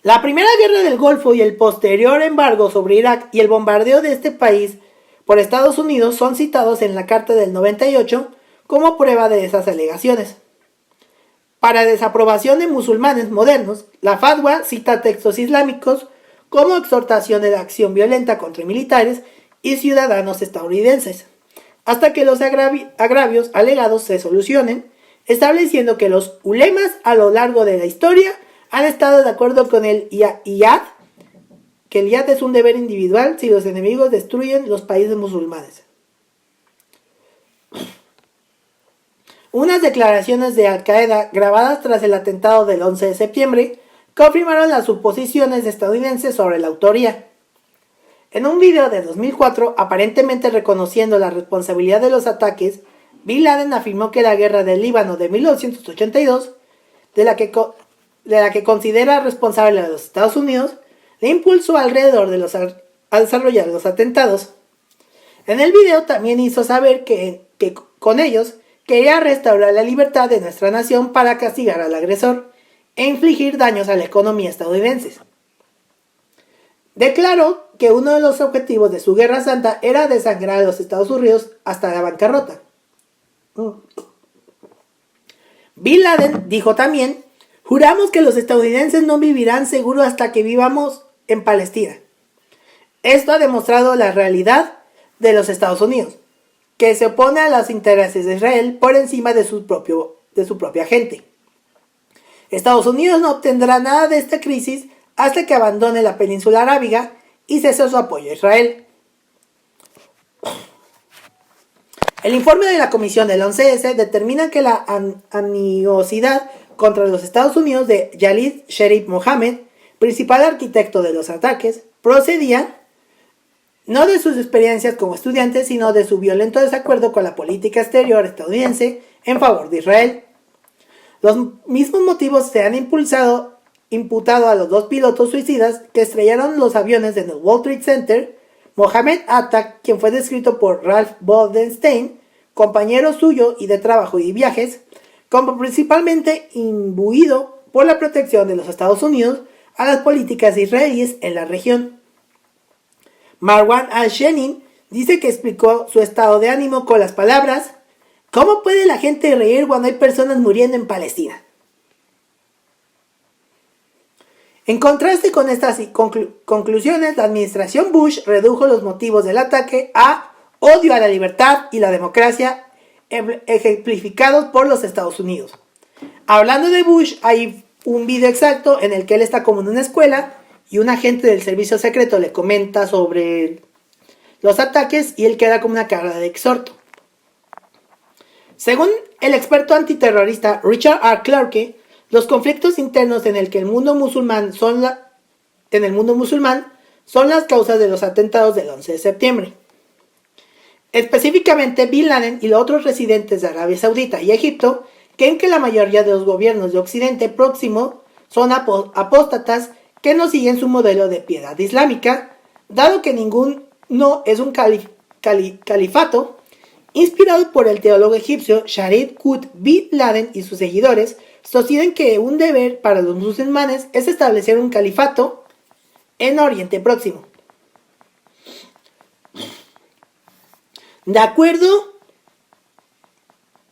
La primera guerra del Golfo y el posterior embargo sobre Irak y el bombardeo de este país por Estados Unidos son citados en la Carta del 98 como prueba de esas alegaciones. Para desaprobación de musulmanes modernos, la Fatwa cita textos islámicos como exhortación de la acción violenta contra militares y ciudadanos estadounidenses, hasta que los agravios alegados se solucionen, estableciendo que los ulemas a lo largo de la historia han estado de acuerdo con el iyad, que el iyad es un deber individual si los enemigos destruyen los países musulmanes. Unas declaraciones de Al-Qaeda grabadas tras el atentado del 11 de septiembre confirmaron las suposiciones estadounidenses sobre la autoría. En un video de 2004, aparentemente reconociendo la responsabilidad de los ataques, Bin Laden afirmó que la guerra del Líbano de 1982, de la que considera responsable a los Estados Unidos, le impulsó alrededor a desarrollar los atentados. En el video también hizo saber que con ellos quería restaurar la libertad de nuestra nación para castigar al agresor e infligir daños a la economía estadounidense. Declaró que uno de los objetivos de su guerra santa era desangrar a los Estados Unidos hasta la bancarrota. Bin Laden dijo también: juramos que los estadounidenses no vivirán seguros hasta que vivamos en Palestina. Esto ha demostrado la realidad de los Estados Unidos, que se opone a los intereses de Israel por encima de su propia gente. Estados Unidos no obtendrá nada de esta crisis hasta que abandone la península arábiga y cese su apoyo a Israel. El informe de la Comisión del 11S determina que la animosidad contra los Estados Unidos de Khalid Sherif Mohammed, principal arquitecto de los ataques, procedía no de sus experiencias como estudiante, sino de su violento desacuerdo con la política exterior estadounidense en favor de Israel. Los mismos motivos se han imputado a los dos pilotos suicidas que estrellaron los aviones en el World Trade Center. Mohammed Atta, quien fue descrito por Ralph Bodenstein, compañero suyo y de trabajo y viajes, como principalmente imbuido por la protección de los Estados Unidos a las políticas israelíes en la región. Marwan al-Shenin dice que explicó su estado de ánimo con las palabras: ¿cómo puede la gente reír cuando hay personas muriendo en Palestina? En contraste con estas conclusiones, la administración Bush redujo los motivos del ataque a odio a la libertad y la democracia ejemplificados por los Estados Unidos. Hablando de Bush, hay un video exacto en el que él está como en una escuela y un agente del servicio secreto le comenta sobre los ataques y él queda como una cara de exhorto. Según el experto antiterrorista Richard R. Clarke, los conflictos internos en el mundo musulmán son las causas de los atentados del 11 de septiembre. Específicamente, Bin Laden y los otros residentes de Arabia Saudita y Egipto creen que la mayoría de los gobiernos de Occidente Próximo son apóstatas que no siguen su modelo de piedad islámica, dado que ninguno es un califato inspirado por el teólogo egipcio Sharif Qutb. Bin Laden y sus seguidores sostienen que un deber para los musulmanes es establecer un califato en Oriente Próximo.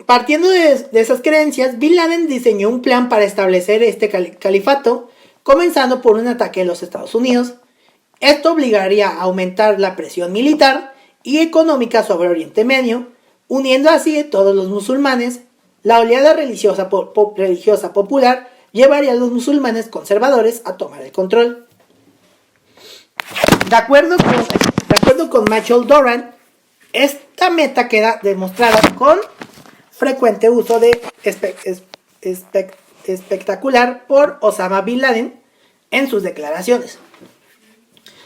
Partiendo de esas creencias, Bin Laden diseñó un plan para establecer este califato, comenzando por un ataque en los Estados Unidos. Esto obligaría a aumentar la presión militar y económica sobre Oriente Medio, uniendo así a todos los musulmanes. La oleada religiosa popular llevaría a los musulmanes conservadores a tomar el control. De acuerdo con Michael Doran, Esta meta queda demostrada con frecuente uso de espectacular por Osama Bin Laden en sus declaraciones.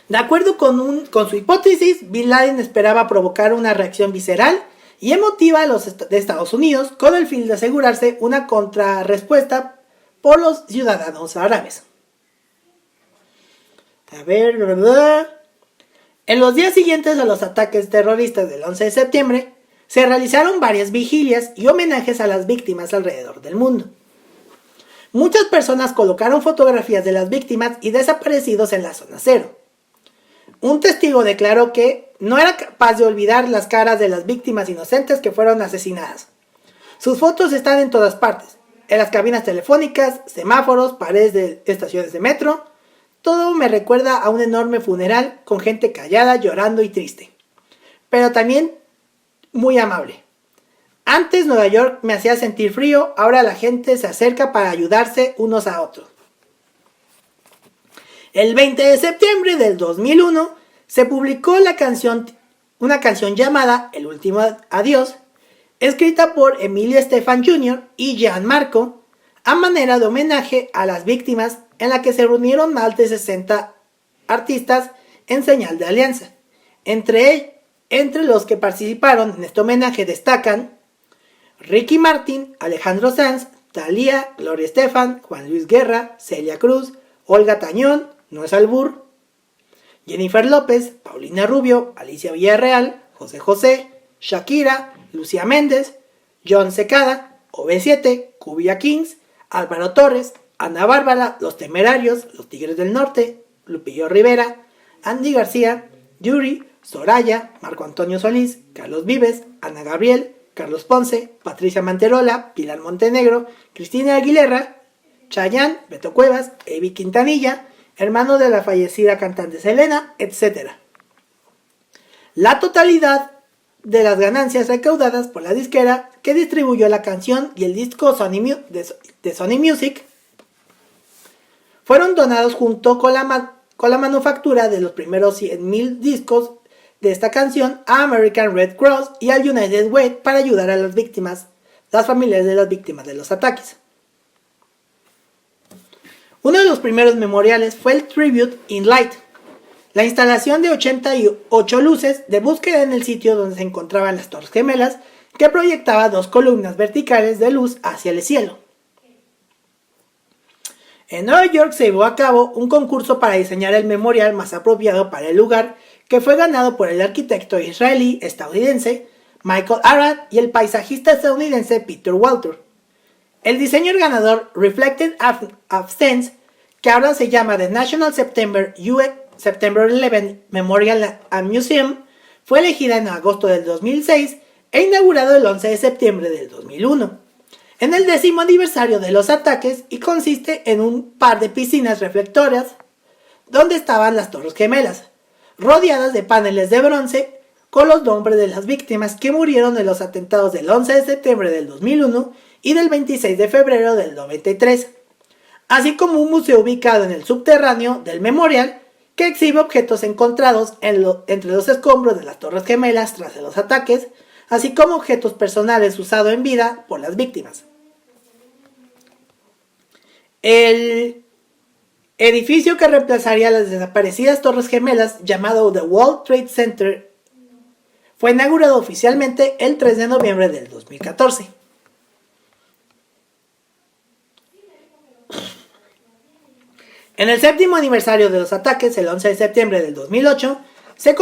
De acuerdo con su hipótesis, Bin Laden esperaba provocar una reacción visceral y emotiva de Estados Unidos con el fin de asegurarse una contrarrespuesta por los ciudadanos árabes. En los días siguientes a los ataques terroristas del 11 de septiembre, se realizaron varias vigilias y homenajes a las víctimas alrededor del mundo. Muchas personas colocaron fotografías de las víctimas y desaparecidos en la zona cero. Un testigo declaró que no era capaz de olvidar las caras de las víctimas inocentes que fueron asesinadas. Sus fotos están en todas partes, en las cabinas telefónicas, semáforos, paredes de estaciones de metro. Todo me recuerda a un enorme funeral con gente callada, llorando y triste, pero también muy amable. Antes Nueva York me hacía sentir frío, ahora la gente se acerca para ayudarse unos a otros. El 20 de septiembre del 2001 se publicó una canción llamada El Último Adiós, escrita por Emilio Estefan Jr. y Gianmarco, a manera de homenaje a las víctimas, en la que se reunieron más de 60 artistas en señal de alianza. Entre los que participaron en este homenaje destacan Ricky Martin, Alejandro Sanz, Thalía, Gloria Estefan, Juan Luis Guerra, Celia Cruz, Olga Tañón, No es albur, Jennifer López, Paulina Rubio, Alicia Villarreal, José José, Shakira, Lucía Méndez, John Secada, OV7, Cubia Kings, Álvaro Torres, Ana Bárbara, Los Temerarios, Los Tigres del Norte, Lupillo Rivera, Andy García, Yuri, Soraya, Marco Antonio Solís, Carlos Vives, Ana Gabriel, Carlos Ponce, Patricia Manterola, Pilar Montenegro, Cristina Aguilera, Chayanne, Beto Cuevas, Evi Quintanilla, hermano de la fallecida cantante Selena, etc. La totalidad de las ganancias recaudadas por la disquera que distribuyó la canción y el disco de Sony Music fueron donados junto con la manufactura de los primeros 100,000 discos de esta canción a American Red Cross y al United Way para ayudar a las familias de las víctimas de los ataques. Uno de los primeros memoriales fue el Tribute in Light, la instalación de 88 luces de búsqueda en el sitio donde se encontraban las Torres Gemelas, que proyectaba 2 columnas verticales de luz hacia el cielo. En Nueva York se llevó a cabo un concurso para diseñar el memorial más apropiado para el lugar, que fue ganado por el arquitecto israelí-estadounidense Michael Arad y el paisajista estadounidense Peter Walter. El diseño ganador, Reflected Absence, que ahora se llama The National September 11 Memorial and Museum, fue elegida en agosto del 2006 e inaugurado el 11 de septiembre del 2001, en el 10º aniversario de los ataques, y consiste en un par de piscinas reflectoras donde estaban las Torres Gemelas, rodeadas de paneles de bronce con los nombres de las víctimas que murieron en los atentados del 11 de septiembre del 2001 y del 26 de febrero del 93, así como un museo ubicado en el subterráneo del memorial que exhibe objetos encontrados entre los escombros de las Torres Gemelas tras los ataques, así como objetos personales usados en vida por las víctimas. El edificio que reemplazaría las desaparecidas Torres Gemelas, llamado The World Trade Center, fue inaugurado oficialmente el 3 de noviembre del 2014. En el 7º aniversario de los ataques, el 11 de septiembre del 2008, se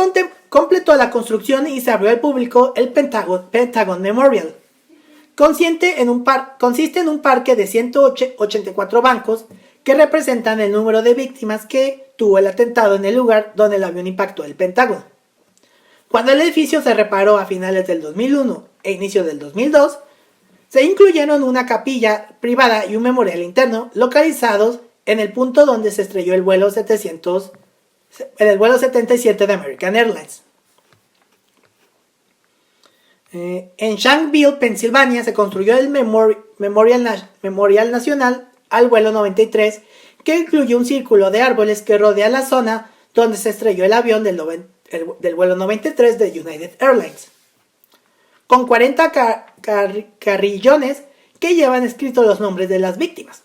completó la construcción y se abrió al público el Pentagon Memorial. Consiste en un parque de 184 bancos que representan el número de víctimas que tuvo el atentado en el lugar donde el avión impactó el Pentágono. Cuando el edificio se reparó a finales del 2001 e inicio del 2002, se incluyeron una capilla privada y un memorial interno localizados en el punto donde se estrelló el vuelo 77 de American Airlines. En Shanksville, Pensilvania, se construyó el Memorial Nacional al vuelo 93, que incluye un círculo de árboles que rodea la zona donde se estrelló el avión del vuelo 93 de United Airlines. con 40 carrillones que llevan escritos los nombres de las víctimas.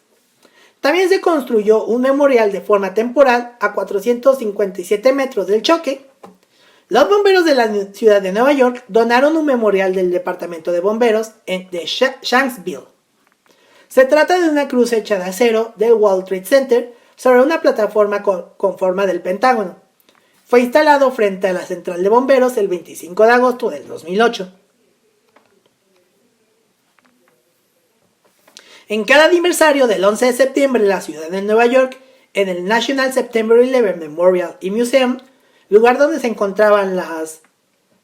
También se construyó un memorial de forma temporal a 457 metros del choque. Los bomberos de la ciudad de Nueva York donaron un memorial del departamento de bomberos de Shanksville. Se trata de una cruz hecha de acero del World Trade Center sobre una plataforma con forma del Pentágono. Fue instalado frente a la central de bomberos el 25 de agosto del 2008. En cada aniversario del 11 de septiembre en la ciudad de Nueva York, en el National September 11 Memorial y Museum, lugar donde se encontraban las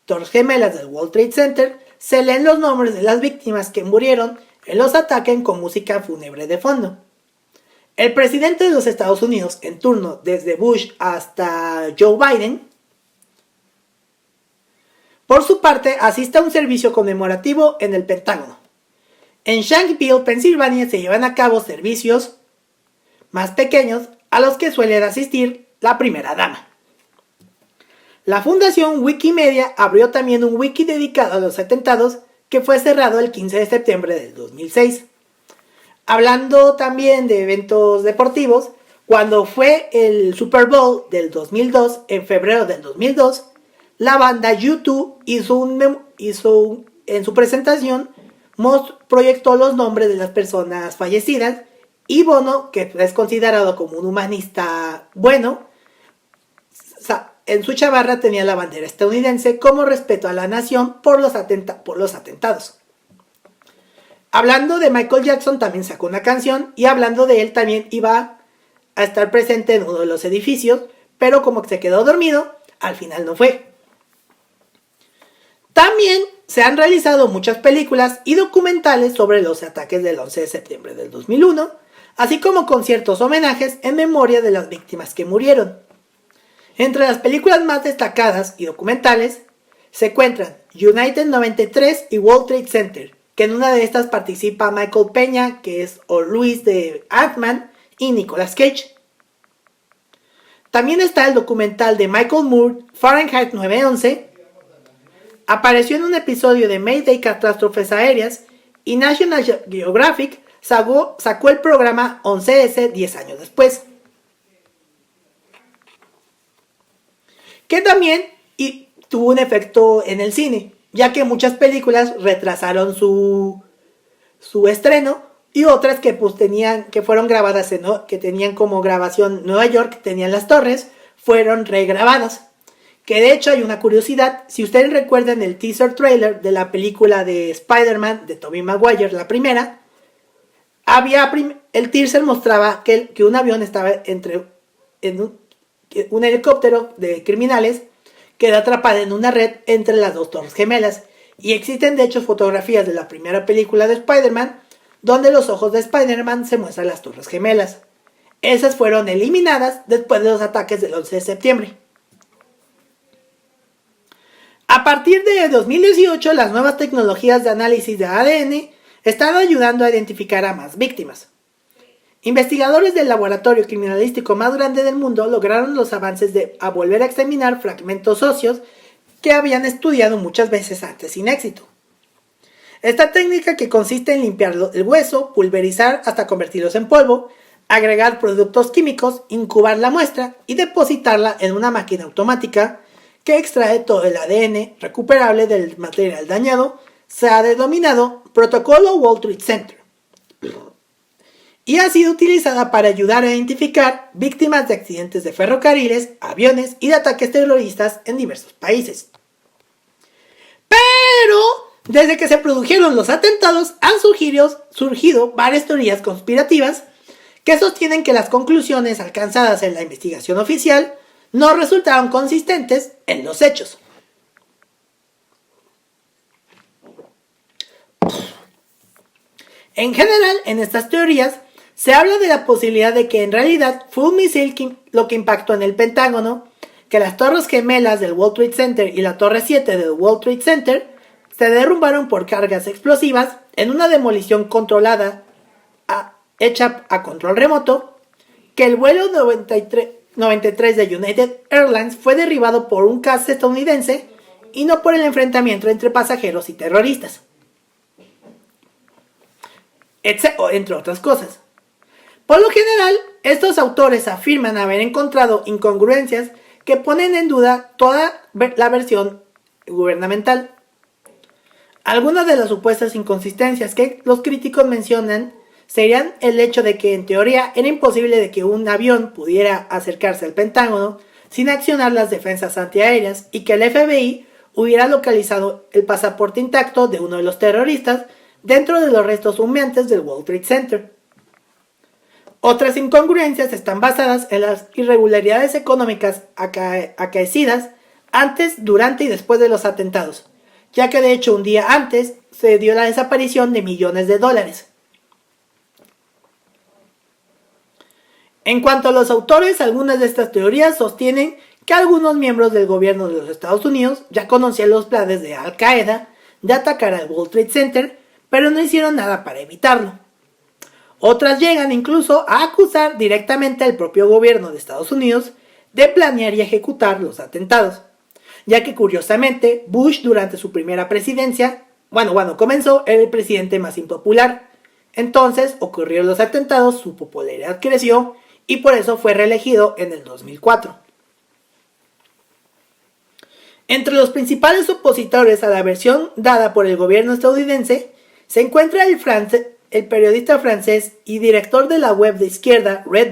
Torres Gemelas del World Trade Center, se leen los nombres de las víctimas que murieron en los ataques con música fúnebre de fondo. El presidente de los Estados Unidos en turno, desde Bush hasta Joe Biden, por su parte, asiste a un servicio conmemorativo en el Pentágono. En Shanksville, Pensilvania, se llevan a cabo servicios más pequeños a los que suele asistir la primera dama. La fundación Wikimedia abrió también un wiki dedicado a los atentados que fue cerrado el 15 de septiembre del 2006. Hablando también de eventos deportivos, cuando fue el Super Bowl del 2002, en febrero del 2002, la banda U2 hizo en su presentación proyectó los nombres de las personas fallecidas y Bono, que es considerado como un humanista bueno, en su chamarra tenía la bandera estadounidense como respeto a la nación por los atentados. Hablando de Michael Jackson, también sacó una canción y hablando de él también iba a estar presente en uno de los edificios, pero como se quedó dormido, al final no fue. También se han realizado muchas películas y documentales sobre los ataques del 11 de septiembre del 2001, así como conciertos homenajes en memoria de las víctimas que murieron. Entre las películas más destacadas y documentales se encuentran United 93 y World Trade Center, que en una de estas participa Michael Peña, que es Luis de Ant-Man, y Nicolas Cage. También está el documental de Michael Moore, Fahrenheit 9/11. Apareció en un episodio de Mayday Catástrofes Aéreas y National Geographic sacó el programa 11S 10 años después. Que también tuvo un efecto en el cine, ya que muchas películas retrasaron su estreno y otras que fueron grabadas que tenían como grabación Nueva York, tenían las torres, fueron regrabadas. Que de hecho hay una curiosidad, si ustedes recuerdan el teaser trailer de la película de Spider-Man de Tobey Maguire, la primera, el teaser mostraba que un avión estaba en un helicóptero de criminales, quedó atrapada en una red entre las dos torres gemelas. Y existen de hecho fotografías de la primera película de Spider-Man, donde los ojos de Spider-Man se muestran las torres gemelas. Esas fueron eliminadas después de los ataques del 11 de septiembre. A partir de 2018, las nuevas tecnologías de análisis de ADN están ayudando a identificar a más víctimas. Investigadores del laboratorio criminalístico más grande del mundo lograron los avances a volver a examinar fragmentos óseos que habían estudiado muchas veces antes sin éxito. Esta técnica, que consiste en limpiar el hueso, pulverizar hasta convertirlos en polvo, agregar productos químicos, incubar la muestra y depositarla en una máquina automática que extrae todo el ADN recuperable del material dañado, se ha denominado Protocolo World Trade Center y ha sido utilizada para ayudar a identificar víctimas de accidentes de ferrocarriles, aviones y de ataques terroristas en diversos países. Pero desde que se produjeron los atentados han surgido varias teorías conspirativas que sostienen que las conclusiones alcanzadas en la investigación oficial no resultaron consistentes en los hechos. En general, en estas teorías se habla de la posibilidad de que en realidad fue un misil lo que impactó en el Pentágono, que las torres gemelas del World Trade Center y la Torre 7 del World Trade Center se derrumbaron por cargas explosivas en una demolición controlada hecha a control remoto, que el vuelo 93 de United Airlines fue derribado por un caza estadounidense y no por el enfrentamiento entre pasajeros y terroristas, entre otras cosas. Por lo general, estos autores afirman haber encontrado incongruencias que ponen en duda toda la versión gubernamental. Algunas de las supuestas inconsistencias que los críticos mencionan serían el hecho de que en teoría era imposible de que un avión pudiera acercarse al Pentágono sin accionar las defensas antiaéreas y que el FBI hubiera localizado el pasaporte intacto de uno de los terroristas dentro de los restos humeantes del World Trade Center. Otras incongruencias están basadas en las irregularidades económicas acaecidas antes, durante y después de los atentados, ya que de hecho un día antes se dio la desaparición de millones de dólares. En cuanto a los autores, algunas de estas teorías sostienen que algunos miembros del gobierno de los Estados Unidos ya conocían los planes de Al Qaeda de atacar al World Trade Center, pero no hicieron nada para evitarlo. Otras llegan incluso a acusar directamente al propio gobierno de Estados Unidos de planear y ejecutar los atentados, ya que curiosamente Bush durante su primera presidencia, cuando comenzó, era el presidente más impopular. Entonces ocurrieron los atentados, su popularidad creció y por eso fue reelegido en el 2004. Entre los principales opositores a la versión dada por el gobierno estadounidense se encuentra el periodista francés y director de la web de izquierda Red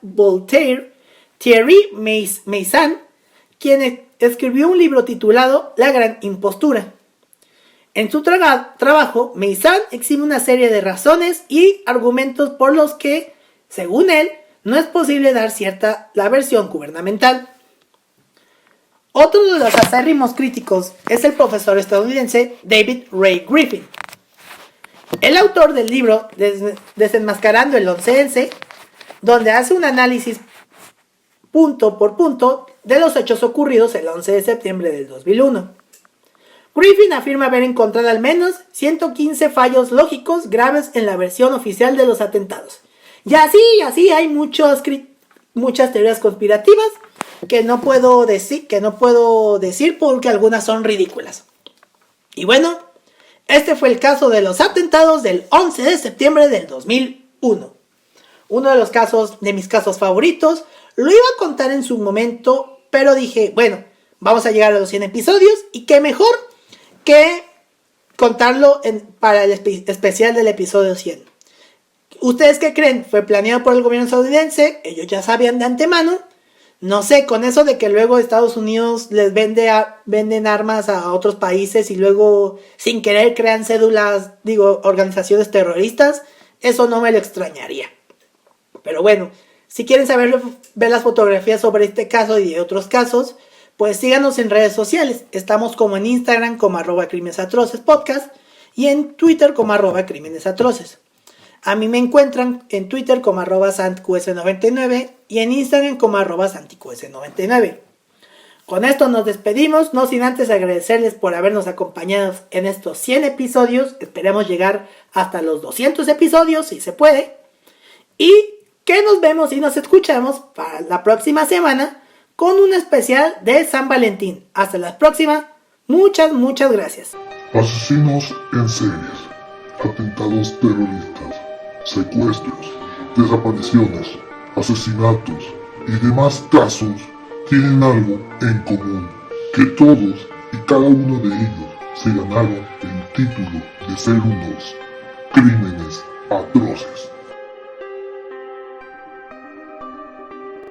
Voltaire, Thierry Meyssan, quien escribió un libro titulado La Gran Impostura. En su trabajo, Meyssan exhibe una serie de razones y argumentos por los que, según él, no es posible dar la versión gubernamental. Otro de los acérrimos críticos es el profesor estadounidense David Ray Griffin, el autor del libro Desenmascarando el 11S, donde hace un análisis punto por punto de los hechos ocurridos el 11 de septiembre del 2001. Griffin afirma haber encontrado al menos 115 fallos lógicos graves en la versión oficial de los atentados. Y así hay muchas teorías conspirativas que no puedo decir porque algunas son ridículas. Y bueno, este fue el caso de los atentados del 11 de septiembre del 2001. Uno de mis casos favoritos. Lo iba a contar en su momento, pero dije, bueno, vamos a llegar a los 100 episodios y qué mejor que contarlo para el especial del episodio 100. ¿Ustedes qué creen? ¿Fue planeado por el gobierno estadounidense? Ellos ya sabían de antemano. No sé, con eso de que luego Estados Unidos les venden armas a otros países y luego sin querer crean organizaciones terroristas, eso no me lo extrañaría. Pero bueno, si quieren ver las fotografías sobre este caso y de otros casos, pues síganos en redes sociales. Estamos como en Instagram como @crimenesatrocespodcast y en Twitter como @crimenesatroces. A mí me encuentran en Twitter como @santqs99 y en Instagram como @santiqs99. Con esto nos despedimos, no sin antes agradecerles por habernos acompañado en estos 100 episodios. Esperemos llegar hasta los 200 episodios, si se puede. Y que nos vemos y nos escuchamos para la próxima semana con un especial de San Valentín. Hasta la próxima. Muchas gracias. Asesinos en series, atentados terroristas, secuestros, desapariciones, asesinatos y demás casos tienen algo en común, que todos y cada uno de ellos se ganaron el título de ser unos crímenes atroces.